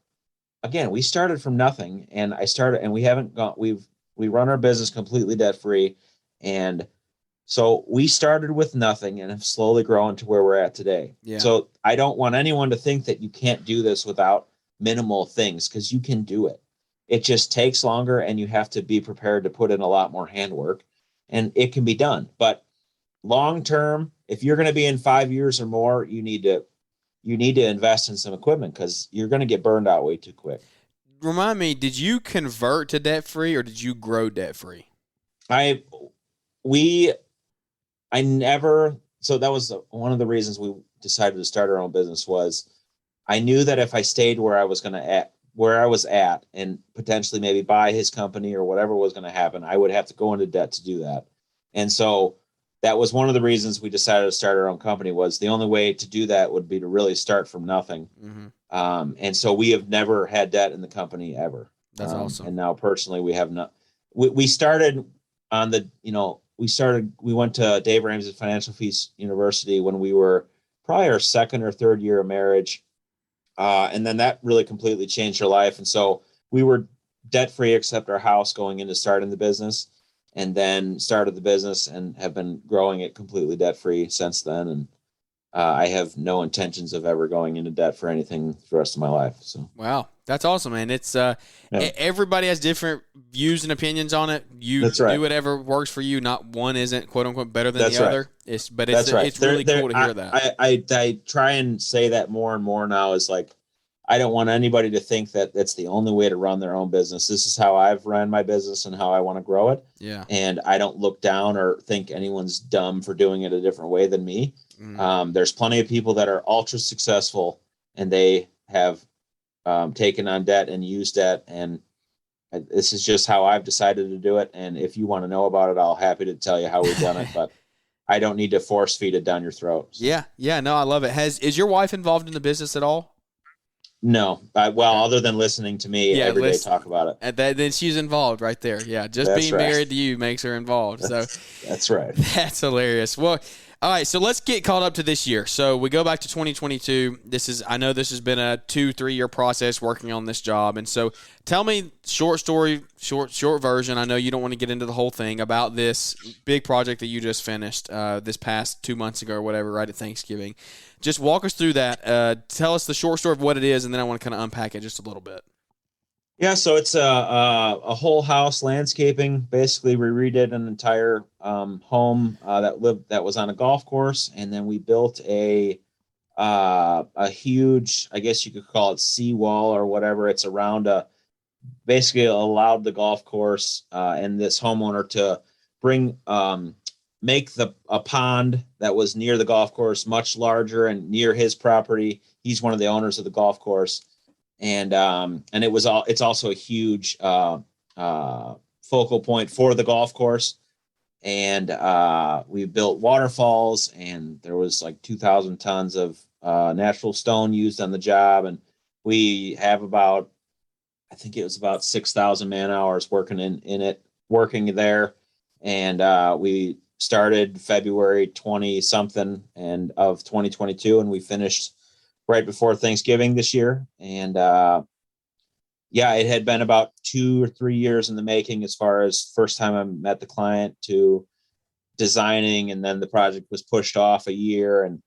[SPEAKER 3] Again, we started from nothing, and we run our business completely debt free. And so we started with nothing and have slowly grown to where we're at today.
[SPEAKER 2] Yeah.
[SPEAKER 3] So I don't want anyone to think that you can't do this without minimal things, because you can do it. It just takes longer, and you have to be prepared to put in a lot more handwork, and it can be done. But long term, if you're going to be in 5 years or more, you need to invest in some equipment, because you're going to get burned out way too quick.
[SPEAKER 2] Remind me, did you convert to debt free or did you grow debt free?
[SPEAKER 3] So that was one of the reasons we decided to start our own business. Was I knew that if I stayed where I was at and potentially maybe buy his company or whatever was going to happen, I would have to go into debt to do that. And so that was one of the reasons we decided to start our own company. Was the only way to do that would be to really start from nothing. And so we have never had debt in the company ever.
[SPEAKER 2] That's awesome.
[SPEAKER 3] And now personally, we have not. We started on the, we went to Dave Ramsey Financial Peace University when we were probably our second or third year of marriage. And then that really completely changed our life. And so we were debt free except our house going into starting the business, and then started the business and have been growing it completely debt free since then. And I have no intentions of ever going into debt for anything for the rest of my life. So
[SPEAKER 2] wow, that's awesome, man. It's everybody has different views and opinions on it. You do whatever works for you. Not one isn't quote unquote better than the other. It's really cool to hear that.
[SPEAKER 3] I try and say that more and more now. Is like, I don't want anybody to think that that's the only way to run their own business. This is how I've run my business and how I want to grow it.
[SPEAKER 2] Yeah.
[SPEAKER 3] And I don't look down or think anyone's dumb for doing it a different way than me. There's plenty of people that are ultra successful, and they have taken on debt and used debt. And this is just how I've decided to do it. And if you want to know about it, I'll happy to tell you how we've done it, but I don't need to force feed it down your throat. So.
[SPEAKER 2] Yeah. No, I love it. Is your wife involved in the business at all?
[SPEAKER 3] No, other than listening to me every day talk about it.
[SPEAKER 2] And then she's involved right there. Yeah, just being married to you makes her involved. So
[SPEAKER 3] that's right.
[SPEAKER 2] That's hilarious. Well, all right, so let's get caught up to this year. So we go back to 2022. I know this has been a 2-3 year process working on this job. And so tell me, short version. I know you don't want to get into the whole thing about this big project that you just finished this past 2 months ago or whatever, right at Thanksgiving. Just walk us through that. Tell us the short story of what it is, and then I want to kind of unpack it just a little bit.
[SPEAKER 3] Yeah, so it's a whole house landscaping. Basically, we redid an entire home that was on a golf course, and then we built a huge, I guess you could call it seawall or whatever. It's around basically allowed the golf course and this homeowner to make a pond that was near the golf course much larger and near his property. He's one of the owners of the golf course. And it's also a huge focal point for the golf course. And we built waterfalls, and there was like 2,000 tons of natural stone used on the job. And we have I think it was about 6,000 man hours working working there. And we started February 20 something of 2022, and we finished right before Thanksgiving this year. And it had been about 2 or 3 years in the making, as far as first time I met the client to designing, and then the project was pushed off a year, and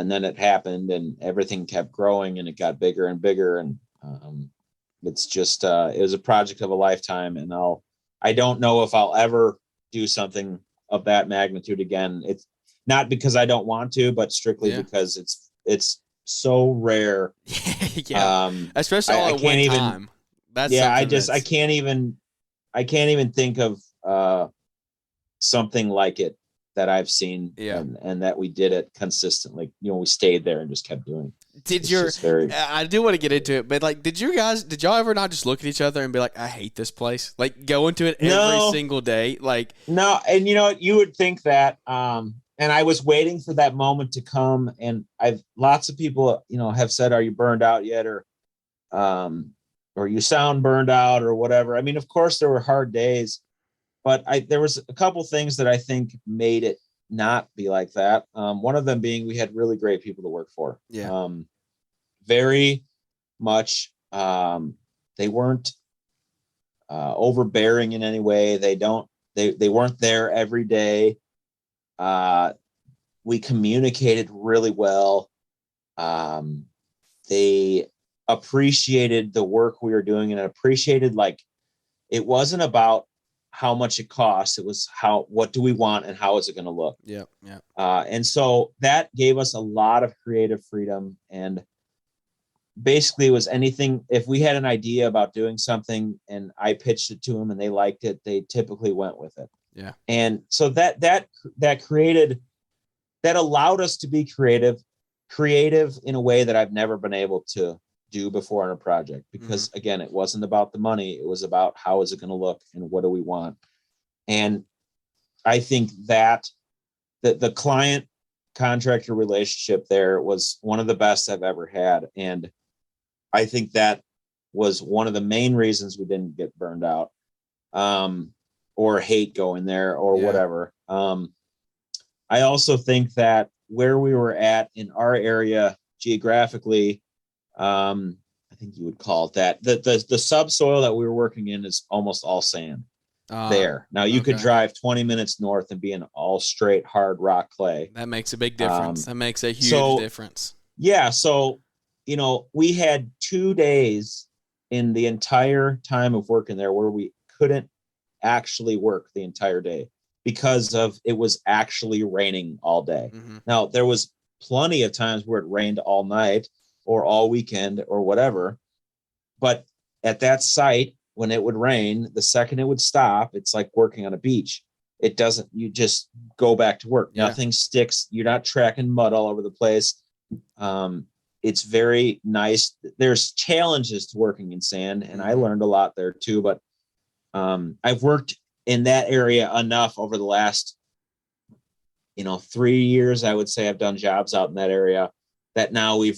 [SPEAKER 3] then it happened, and everything kept growing, and it got bigger and bigger. And it's just it was a project of a lifetime, and I don't know if I'll ever do something of that magnitude again. It's not because I don't want to, but strictly because it's so rare.
[SPEAKER 2] Especially all at one time.
[SPEAKER 3] I can't even think of something like it that I've seen,
[SPEAKER 2] Yeah.
[SPEAKER 3] and that we did it consistently. We stayed there and just kept doing it.
[SPEAKER 2] I do want to get into it, but like, did y'all ever not just look at each other and be like, I hate this place? Like, go into it every single day? Like,
[SPEAKER 3] no. And you would think that, and I was waiting for that moment to come. And lots of people, have said, are you burned out yet? Or you sound burned out or whatever. I mean, of course there were hard days, but there was a couple things that I think made it not be like that. One of them being we had really great people to work for.
[SPEAKER 2] Yeah.
[SPEAKER 3] Very much. They weren't overbearing in any way. They weren't there every day. We communicated really well. They appreciated the work we were doing, and appreciated, like, it wasn't about how much it costs. It was what do we want and how is it going to look?
[SPEAKER 2] Yeah. Yeah.
[SPEAKER 3] And so that gave us a lot of creative freedom. And basically it was anything, if we had an idea about doing something and I pitched it to them and they liked it, they typically went with it.
[SPEAKER 2] Yeah.
[SPEAKER 3] And so that allowed us to be creative in a way that I've never been able to do before on a project, because again, it wasn't about the money. It was about how is it going to look and what do we want? And I think that the client contractor relationship there was one of the best I've ever had. And I think that was one of the main reasons we didn't get burned out, or hate going there or whatever. I also think that where we were at in our area geographically, I think you would call it that. The subsoil that we were working in is almost all sand there. Now you could drive 20 minutes north and be in all straight, hard rock clay.
[SPEAKER 2] That makes a big difference. That makes a huge difference.
[SPEAKER 3] Yeah. So, we had 2 days in the entire time of working there where we couldn't actually work the entire day because it was actually raining all day. Now there was plenty of times where it rained all night or all weekend or whatever. But at that site, when it would rain, the second it would stop, it's like working on a beach. You just go back to work. Yeah. Nothing sticks. You're not tracking mud all over the place. It's very nice. There's challenges to working in sand, and I learned a lot there too. But I've worked in that area enough over the last, 3 years. I would say I've done jobs out in that area that now we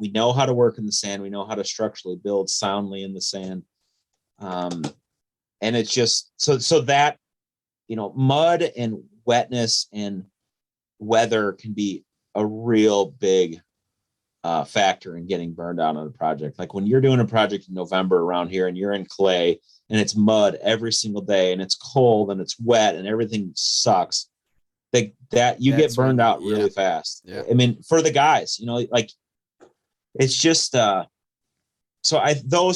[SPEAKER 3] know how to work in the sand. We know how to structurally build soundly in the sand. And it's just so that, mud and wetness and weather can be a real big factor in getting burned out on a project. Like when you're doing a project in November around here and you're in clay and it's mud every single day and it's cold and it's wet and everything sucks, that you get burned out really fast. Yeah. I mean, for the guys, like it's just, those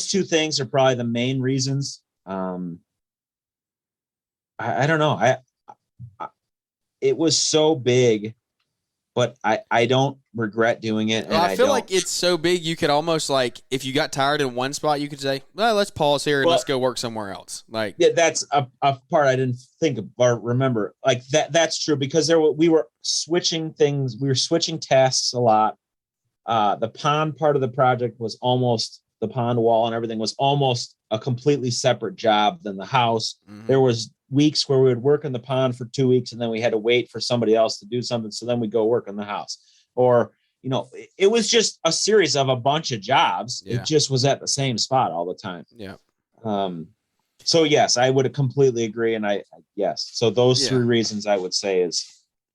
[SPEAKER 3] two things are probably the main reasons. I don't know. It was so big, but I don't regret doing it. And
[SPEAKER 2] I feel like it's so big you could almost, like, if you got tired in one spot, you could say, well, let's pause here and let's go work somewhere else. Like,
[SPEAKER 3] yeah, that's a part I didn't think of or remember. Like that's true, because we were switching things. We were switching tasks a lot. The pond part of the project was almost, the pond wall and everything was almost a completely separate job than the house. There was weeks where we would work in the pond for 2 weeks and then we had to wait for somebody else to do something. So then we go work in the house, or, it was just a series of a bunch of jobs. Yeah. It just was at the same spot all the time.
[SPEAKER 2] Yeah.
[SPEAKER 3] So yes, I would completely agree. And yes. So those three reasons I would say is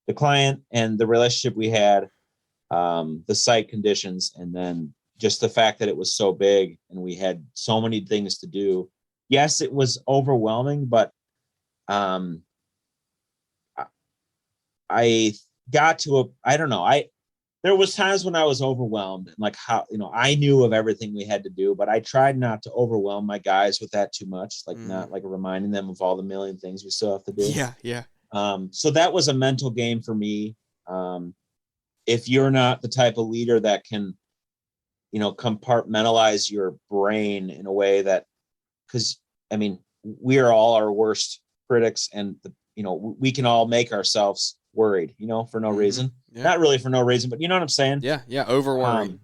[SPEAKER 3] the client and the relationship we had, the site conditions, and then just the fact that it was so big and we had so many things to do. Yes, it was overwhelming, but I got to there was times when I was overwhelmed, and like how, I knew of everything we had to do, but I tried not to overwhelm my guys with that too much, like not like reminding them of all the million things we still have to do.
[SPEAKER 2] Yeah. Yeah.
[SPEAKER 3] So that was a mental game for me. If you're not the type of leader that can, compartmentalize your brain in a way that, because I mean, we are all our worst critics, and we can all make ourselves worried, for no reason.
[SPEAKER 2] Yeah.
[SPEAKER 3] Not really for no reason, but you know what I'm saying?
[SPEAKER 2] Yeah. Over worrying.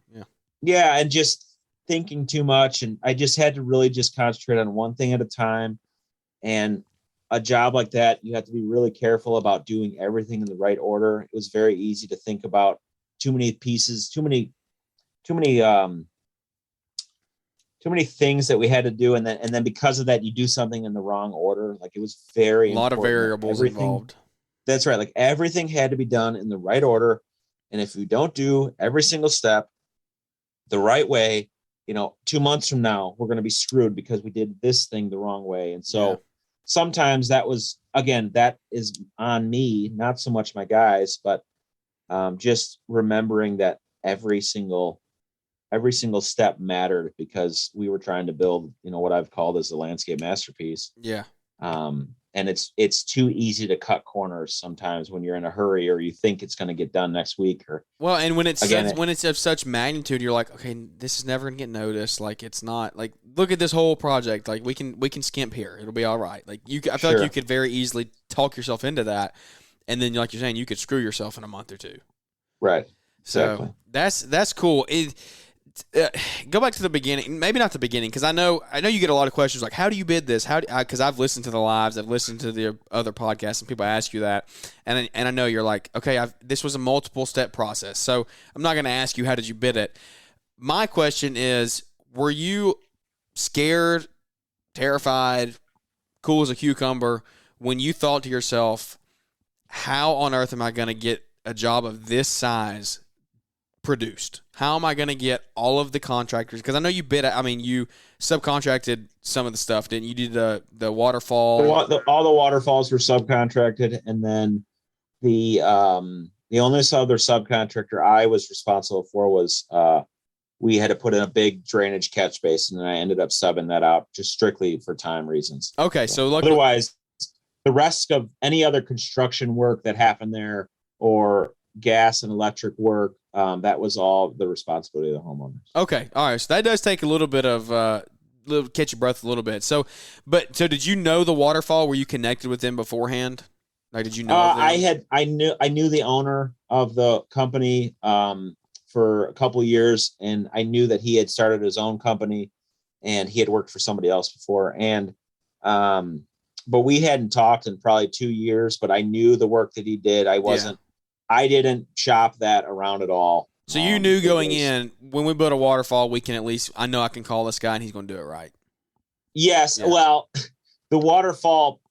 [SPEAKER 3] Yeah. And just thinking too much. And I just had to really just concentrate on one thing at a time. And a job like that, you have to be really careful about doing everything in the right order. It was very easy to think about too many pieces, too many things that we had to do. And then because of that, you do something in the wrong order. Like, it was very
[SPEAKER 2] A lot of variables involved.
[SPEAKER 3] That's right. Like, everything had to be done in the right order. And if you don't do every single step the right way, 2 months from now, we're going to be screwed because we did this thing the wrong way. And so sometimes that is on me, not so much my guys, but just remembering that every single step mattered, because we were trying to build, what I've called as a landscape masterpiece.
[SPEAKER 2] Yeah.
[SPEAKER 3] And it's too easy to cut corners sometimes when you're in a hurry, or you think it's going to get done next week.
[SPEAKER 2] And when it's of such magnitude, you're like, okay, this is never going to get noticed. Like, it's not like, look at this whole project. Like, we can skimp here. It'll be all right. Like, I feel like you could very easily talk yourself into that. And then, like you're saying, you could screw yourself in a month or two. Right.
[SPEAKER 3] Exactly.
[SPEAKER 2] So that's cool. Go back to the beginning, maybe not the beginning, because I know you get a lot of questions like, how do you bid this? Because I've listened to the lives, I've listened to the other podcasts, and people ask you that, and I know you're like, okay, this was a multiple step process, so I'm not going to ask you how did you bid it. My question is, were you scared, terrified, cool as a cucumber when you thought to yourself, how on earth am I going to get a job of this size produced? How am I going to get all of the contractors? Because I know you you subcontracted some of the stuff, didn't you? Did the waterfall.
[SPEAKER 3] All the waterfalls were subcontracted, and then the only other subcontractor I was responsible for was we had to put in a big drainage catch basin, and I ended up subbing that out just strictly for time reasons.
[SPEAKER 2] Okay, so
[SPEAKER 3] otherwise, the rest of any other construction work that happened there, or gas and electric work, that was all the responsibility of the homeowners.
[SPEAKER 2] Okay, all right. So that does take a little bit of catch your breath a little bit. So did you know the waterfall? Were you connected with them beforehand? Like, did you know?
[SPEAKER 3] I knew the owner of the company for a couple of years, and I knew that he had started his own company, and he had worked for somebody else before, and but we hadn't talked in probably 2 years. But I knew the work that he did. I didn't shop that around at all.
[SPEAKER 2] So you knew going in, when we build a waterfall, we can I know I can call this guy and he's going to do it right.
[SPEAKER 3] Yes. Yeah. Well, the waterfall,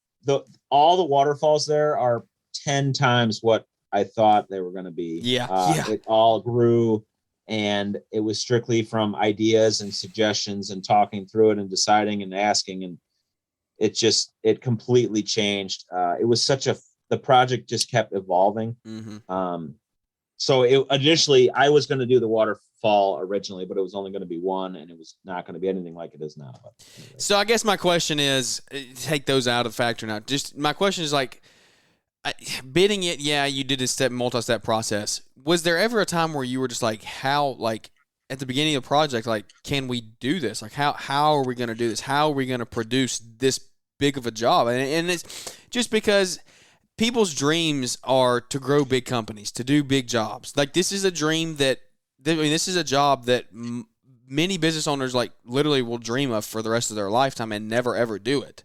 [SPEAKER 3] all the waterfalls there are 10 times what I thought they were going to be.
[SPEAKER 2] Yeah.
[SPEAKER 3] It all grew, and it was strictly from ideas and suggestions and talking through it and deciding and asking. And it completely changed. It was the project just kept evolving.
[SPEAKER 2] Mm-hmm.
[SPEAKER 3] So initially I was going to do the waterfall originally, but it was only going to be one, and it was not going to be anything like it is now. But anyway.
[SPEAKER 2] So I guess my question is, take those out of factor now. Just my question is, like, bidding it. Yeah, you did a multi-step process. Was there ever a time where you were just like, how, like, at the beginning of the project, like, can we do this? Like, how are we going to do this? How are we going to produce this big of a job? And it's just because people's dreams are to grow big companies, to do big jobs. Like, this is a dream this is a job that many business owners, like, literally will dream of for the rest of their lifetime and never ever do it.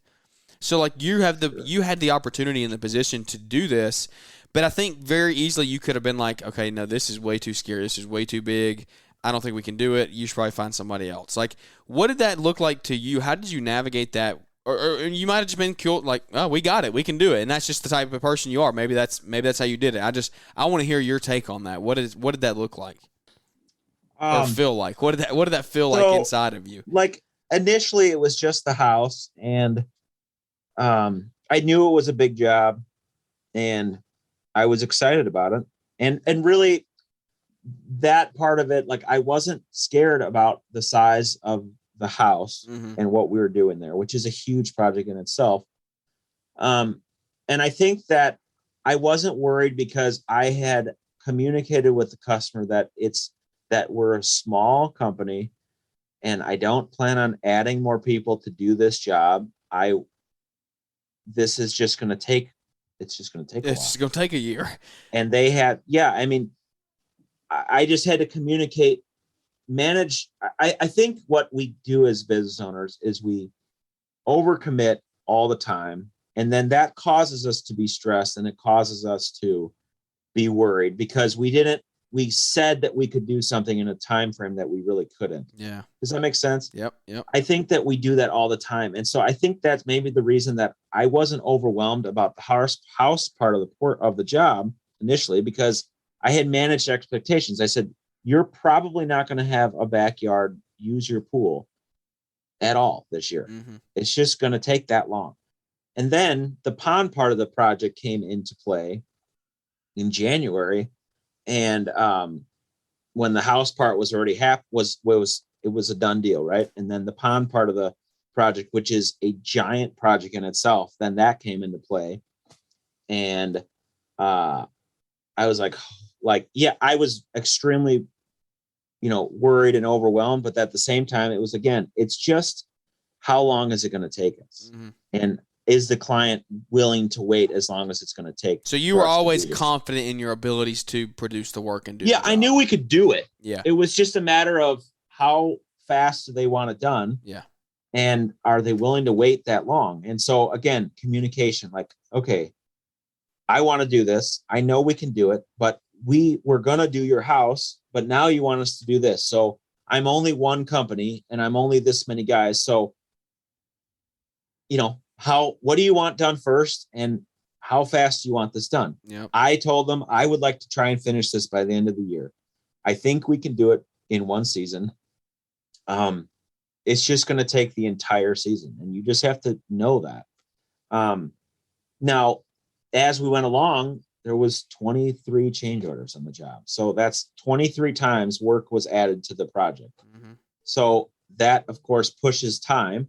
[SPEAKER 2] So, like, you had the opportunity and the position to do this, but I think very easily you could have been like, okay, no, this is way too scary. This is way too big. I don't think we can do it. You should probably find somebody else. Like, what did that look like to you? How did you navigate that? Or you might have just been cool, like, oh, we got it, we can do it, and that's just the type of person you are. Maybe that's how you did it. I want to hear your take on that. What did that look like, or feel like? What did that feel like inside of you?
[SPEAKER 3] Like, initially, it was just the house, and I knew it was a big job, and I was excited about it, and really, that part of it, like, I wasn't scared about the size of the house and what we were doing there, which is a huge project in itself. And I think that I wasn't worried because I had communicated with the customer that we're a small company, and I don't plan on adding more people to do this job. This is just going to take it's just going to take a
[SPEAKER 2] It's
[SPEAKER 3] while.
[SPEAKER 2] just going to take a year.
[SPEAKER 3] And they had, I mean, I just had to communicate, manage. I think what we do as business owners is we overcommit all the time. And then that causes us to be stressed, and it causes us to be worried because we said that we could do something in a time frame that we really couldn't.
[SPEAKER 2] Yeah.
[SPEAKER 3] Does that make sense?
[SPEAKER 2] Yep.
[SPEAKER 3] I think that we do that all the time. And so I think that's maybe the reason that I wasn't overwhelmed about the house part of the job initially, because I had managed expectations. I said, you're probably not going to have a backyard, use your pool at all this year.
[SPEAKER 2] Mm-hmm.
[SPEAKER 3] It's just going to take that long. And then the pond part of the project came into play in January. And when the house part was already it was a done deal, right? And then the pond part of the project, which is a giant project in itself, then that came into play. And I was like, I was extremely, worried and overwhelmed. But at the same time, it was, again, it's just, how long is it going to take us?
[SPEAKER 2] Mm-hmm.
[SPEAKER 3] And is the client willing to wait as long as it's going to take?
[SPEAKER 2] So you were always confident in your abilities to produce the work and do.
[SPEAKER 3] Yeah, I knew we could do it.
[SPEAKER 2] Yeah.
[SPEAKER 3] It was just a matter of how fast do they want it done?
[SPEAKER 2] Yeah.
[SPEAKER 3] And are they willing to wait that long? And so again, communication, like, okay, I want to do this. I know we can do it, but we're going to do your house, but now you want us to do this. So I'm only one company and I'm only this many guys. So, what do you want done first, and how fast do you want this done?
[SPEAKER 2] Yep.
[SPEAKER 3] I told them I would like to try and finish this by the end of the year. I think we can do it in one season. It's just going to take the entire season, and you just have to know that. Now, as we went along, there was 23 change orders on the job. So that's 23 times work was added to the project.
[SPEAKER 2] Mm-hmm.
[SPEAKER 3] So that, of course, pushes time.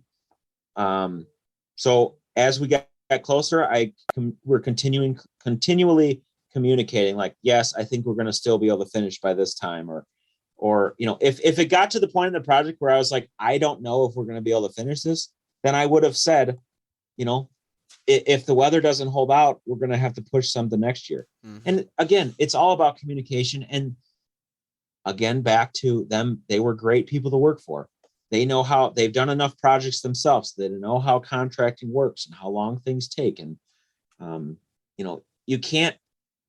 [SPEAKER 3] So as we got closer, we're continually communicating, like, yes, I think we're going to still be able to finish by this time, or if it got to the point in the project where I was like, I don't know if we're going to be able to finish this, then I would have said, if the weather doesn't hold out, we're going to have to push something next year. Mm-hmm. And again, it's all about communication. And again, back to them, they were great people to work for. They know how, they've done enough projects themselves. They know how contracting works and how long things take. And,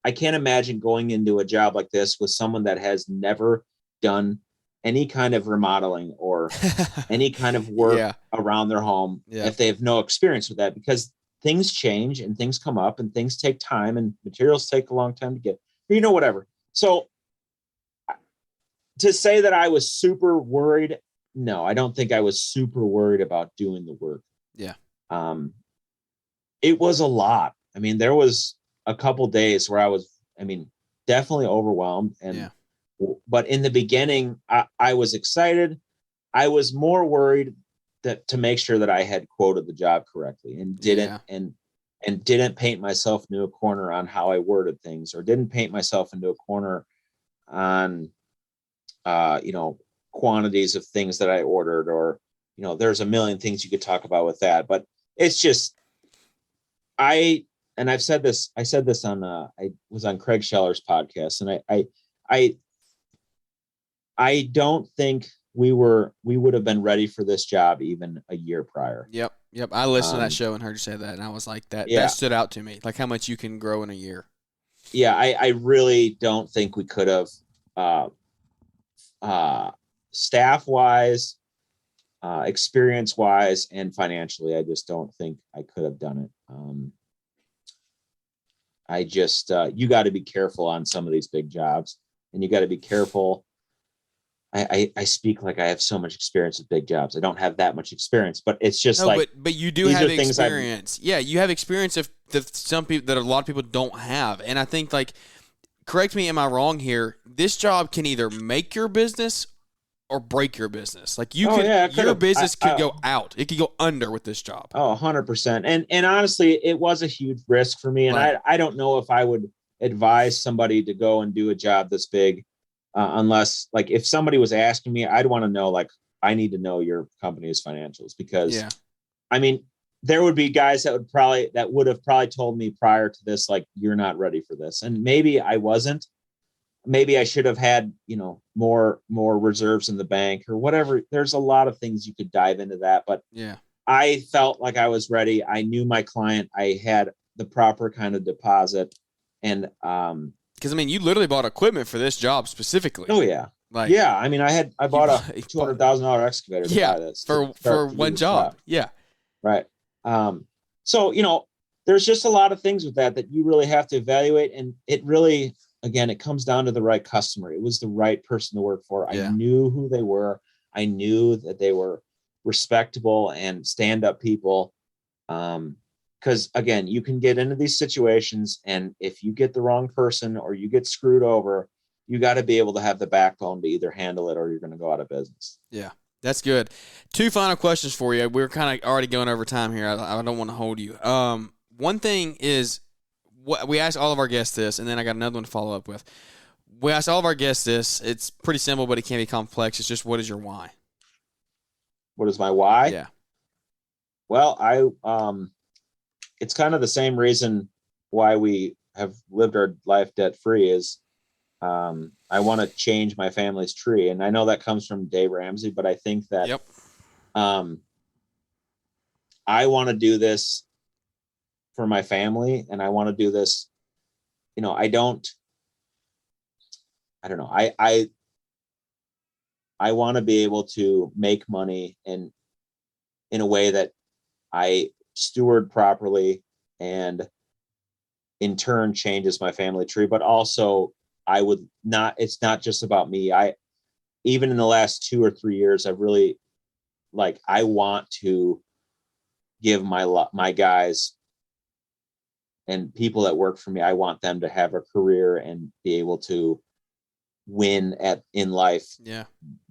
[SPEAKER 3] I can't imagine going into a job like this with someone that has never done any kind of remodeling or any kind of work around their home if they have no experience with that, because things change and things come up and things take time and materials take a long time to get, whatever. So to say that I was super worried, no, I don't think I was super worried about doing the work.
[SPEAKER 2] Yeah.
[SPEAKER 3] It was a lot. I mean, there was a couple days where I was, definitely overwhelmed. But in the beginning, I was excited. I was more worried to make sure that I had quoted the job correctly and didn't, and didn't paint myself into a corner on how I worded things, or didn't paint myself into a corner on, quantities of things that I ordered, or, there's a million things you could talk about with that, but it's just, I said this on, I was on Craig Scheller's podcast, and I don't think we would have been ready for this job even a year prior.
[SPEAKER 2] Yep. I listened to that show and heard you say that, and I was like, that stood out to me, like how much you can grow in a year.
[SPEAKER 3] Yeah. I really don't think we could have, staff wise, experience wise, and financially, I just don't think I could have done it. I just, you got to be careful on some of these big jobs, and you got to be careful. I speak like I have so much experience with big jobs. I don't have that much experience, but it's just
[SPEAKER 2] but you do have experience. Yeah. You have experience that some people, that a lot of people don't have. And I think, like, correct me, am I wrong here? This job can either make your business or break your business. Like your business could go out. It could go under with this job.
[SPEAKER 3] 100%. And honestly, it was a huge risk for me. And
[SPEAKER 2] right.
[SPEAKER 3] I don't know if I would advise somebody to go and do a job this big, unless, like, if somebody was asking me, I'd want to know, like, I need to know your company's financials, because there would be guys that would have probably told me prior to this, like, you're not ready for this. And maybe I wasn't. Maybe I should have had, more reserves in the bank or whatever. There's a lot of things you could dive into that, but
[SPEAKER 2] Yeah.
[SPEAKER 3] I felt like I was ready. I knew my client. I had the proper kind of deposit. And,
[SPEAKER 2] because I mean, you literally bought equipment for this job specifically.
[SPEAKER 3] oh yeah.
[SPEAKER 2] Like,
[SPEAKER 3] yeah. I mean, I bought a $200,000 excavator to buy this
[SPEAKER 2] for one job. Yeah.
[SPEAKER 3] Right. So, there's just a lot of things with that you really have to evaluate. And it really, again, it comes down to the right customer. It was the right person to work for.
[SPEAKER 2] Yeah.
[SPEAKER 3] I knew who they were. I knew that they were respectable and stand-up people. Because again, you can get into these situations, and if you get the wrong person or you get screwed over, you got to be able to have the backbone to either handle it or you're going to go out of business.
[SPEAKER 2] Yeah. That's good. 2 final questions for you. We're kind of already going over time here. I don't want to hold you. One thing is, we ask all of our guests this, and then I got another one to follow up with. We ask all of our guests this. It's pretty simple, but it can be complex. It's just, what is your why?
[SPEAKER 3] What is my why?
[SPEAKER 2] Yeah.
[SPEAKER 3] Well, it's kind of the same reason why we have lived our life debt free is, I want to change my family's tree. And I know that comes from Dave Ramsey, but I think that,
[SPEAKER 2] Yep.
[SPEAKER 3] I want to do this for my family, and I want to do this, I don't know. I want to be able to make money in a way that I steward properly and in turn changes my family tree, but also it's not just about me. Even in the last 2 or 3 years, I've really, I want to give my guys and people that work for me, I want them to have a career and be able to win in life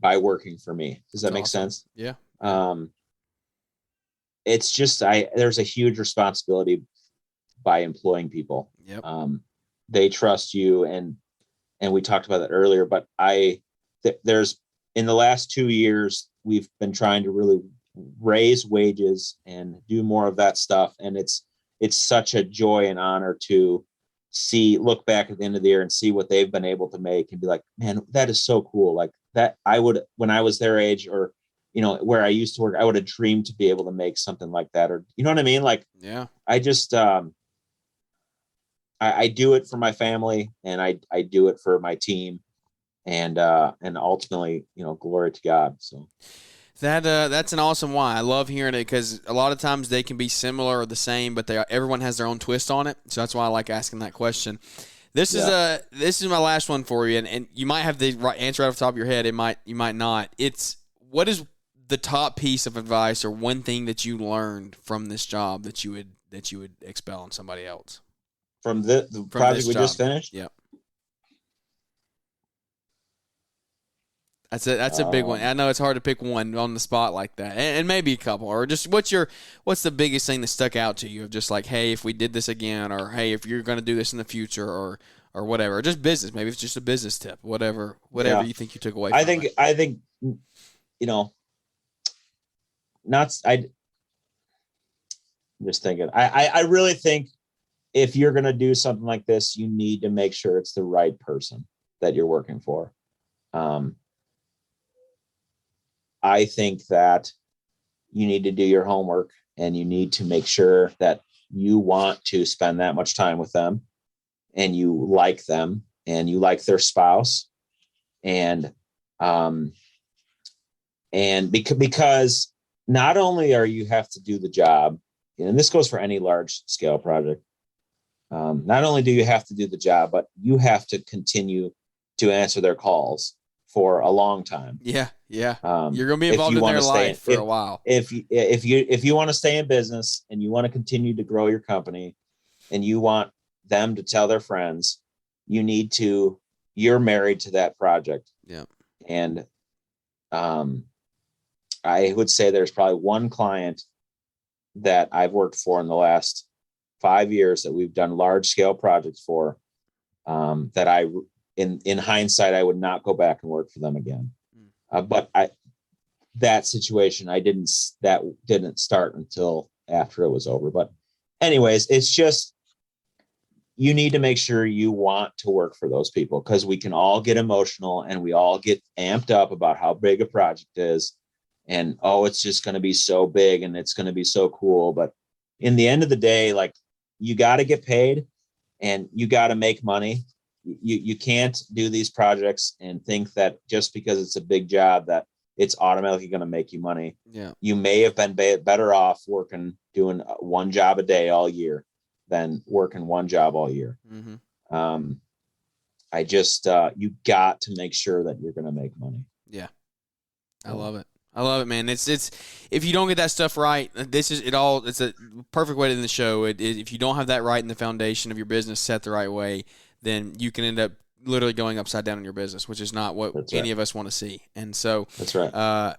[SPEAKER 3] by working for me. Does that make sense?
[SPEAKER 2] Yeah.
[SPEAKER 3] It's just, there's a huge responsibility by employing people.
[SPEAKER 2] Yep.
[SPEAKER 3] They trust you, and we talked about that earlier, but there's in the last 2 years, we've been trying to really raise wages and do more of that stuff. And it's such a joy and honor to look back at the end of the year and see what they've been able to make and be like, man, that is so cool. Like that, when I was their age or, where I used to work, I would have dreamed to be able to make something like that, or, you know what I mean? Like,
[SPEAKER 2] yeah,
[SPEAKER 3] I just, I do it for my family, and I do it for my team, and ultimately, glory to God. So
[SPEAKER 2] that's an awesome why. I love hearing it, because a lot of times they can be similar or the same, but everyone has their own twist on it. So that's why I like asking that question. This is my last one for you, and you might have the right answer right off the top of your head. You might not. What is the top piece of advice or one thing that you learned from this job that you would expel on somebody else?
[SPEAKER 3] From the project we just finished?
[SPEAKER 2] Yep. That's a big one. I know it's hard to pick one on the spot like that, and maybe a couple, or just what's the biggest thing that stuck out to you of just like, hey, if we did this again, or hey, if you're going to do this in the future, or whatever, or just business, maybe it's just a business tip, whatever you think you took away from it.
[SPEAKER 3] I think I'm just thinking, I really think if you're going to do something like this, you need to make sure it's the right person that you're working for. I think that you need to do your homework, and you need to make sure that you want to spend that much time with them, and you like them, and you like their spouse. And because not only are you have to do the job, and this goes for any large scale project, not only do you have to do the job, but you have to continue to answer their calls for a long time.
[SPEAKER 2] Yeah. You're going to be involved in their life for a while.
[SPEAKER 3] If you want to stay in business, and you want to continue to grow your company, and you want them to tell their friends, you're married to that project.
[SPEAKER 2] Yeah.
[SPEAKER 3] And I would say there's probably one client that I've worked for in the last 5 years that we've done large scale projects for, that in hindsight, I would not go back and work for them again. But that situation, that didn't start until after it was over. But anyways, it's just, you need to make sure you want to work for those people, because we can all get emotional and we all get amped up about how big a project is. And, oh, it's just going to be so big and it's going to be so cool. But in the end of the day, like, you got to get paid and you got to make money. You can't do these projects and think that just because it's a big job that it's automatically going to make you money.
[SPEAKER 2] Yeah.
[SPEAKER 3] You may have been better off doing one job a day all year than working one job all year.
[SPEAKER 2] Mm-hmm.
[SPEAKER 3] I just, you got to make sure that you're going to make money.
[SPEAKER 2] Yeah. I love it. I love it, man. It's if you don't get that stuff right, this is it all. It's a perfect way to end the show. If you don't have that right in the foundation of your business set the right way, then you can end up literally going upside down in your business, which is not what any of us want to see. And so
[SPEAKER 3] that's right.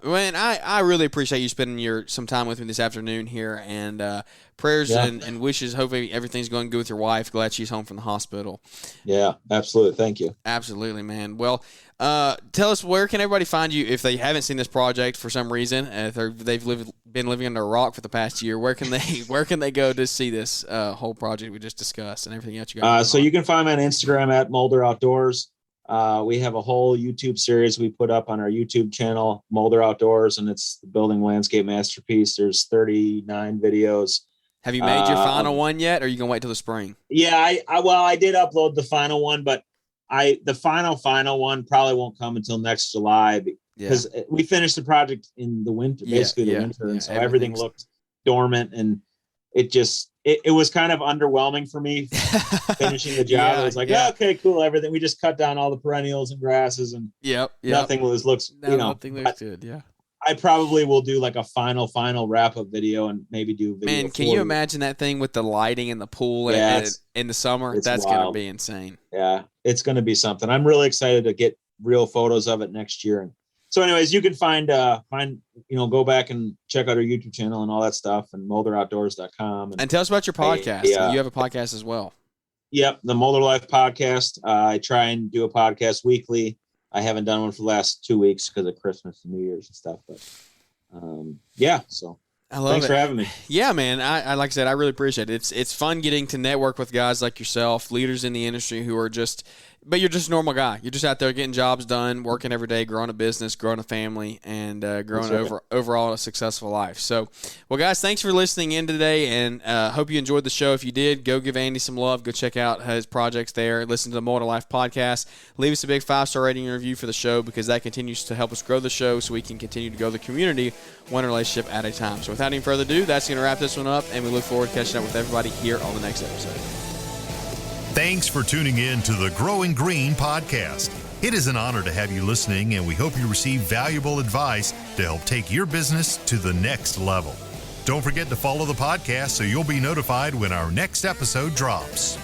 [SPEAKER 2] Man, I really appreciate you spending some time with me this afternoon here, and prayers and wishes. Hopefully everything's going good with your wife. Glad she's home from the hospital.
[SPEAKER 3] Yeah, absolutely. Thank you.
[SPEAKER 2] Absolutely, man. Well, tell us, where can everybody find you if they haven't seen this project for some reason? If they've been living under a rock for the past year, where can they go to see this whole project we just discussed and everything else you got?
[SPEAKER 3] So you can find me on Instagram at Mulder Outdoors. We have a whole YouTube series we put up on our YouTube channel, Mulder Outdoors, and it's the building landscape masterpiece. There's 39 videos.
[SPEAKER 2] Have you made your final one yet, or are you gonna wait till the spring?
[SPEAKER 3] Yeah, I did upload the final one, but the final one probably won't come until next July, because we finished the project in the winter, basically the winter, and so everything looked dormant, and it was kind of underwhelming for me finishing the job. It was like, okay, cool, everything. We just cut down all the perennials and grasses, and nothing looks
[SPEAKER 2] good. Yeah.
[SPEAKER 3] I probably will do like a final wrap up video and maybe do video.
[SPEAKER 2] Man, can you imagine that thing with the lighting in the pool in the summer? That's going to be insane.
[SPEAKER 3] Yeah, it's going to be something. I'm really excited to get real photos of it next year. And so anyways, you can go back and check out our YouTube channel and all that stuff, and MulderOutdoors.com.
[SPEAKER 2] And tell us about your podcast. You have a podcast as well. Yep,
[SPEAKER 3] the Mulder Life podcast. I try and do a podcast weekly. I haven't done one for the last 2 weeks because of Christmas and New Year's and stuff, but so thanks for having me.
[SPEAKER 2] Yeah, man. I like I said, I really appreciate it. It's fun getting to network with guys like yourself, leaders in the industry who are but you're just a normal guy. You're just out there getting jobs done, working every day, growing a business, growing a family, and growing overall a successful life. So, well, guys, thanks for listening in today, and hope you enjoyed the show. If you did, go give Andy some love. Go check out his projects there. Listen to the Mulder Life podcast. Leave us a big 5-star rating and review for the show, because that continues to help us grow the show so we can continue to grow the community one relationship at a time. So without any further ado, that's going to wrap this one up, and we look forward to catching up with everybody here on the next episode.
[SPEAKER 1] Thanks for tuning in to the Growing Green podcast. It is an honor to have you listening, and we hope you receive valuable advice to help take your business to the next level. Don't forget to follow the podcast so you'll be notified when our next episode drops.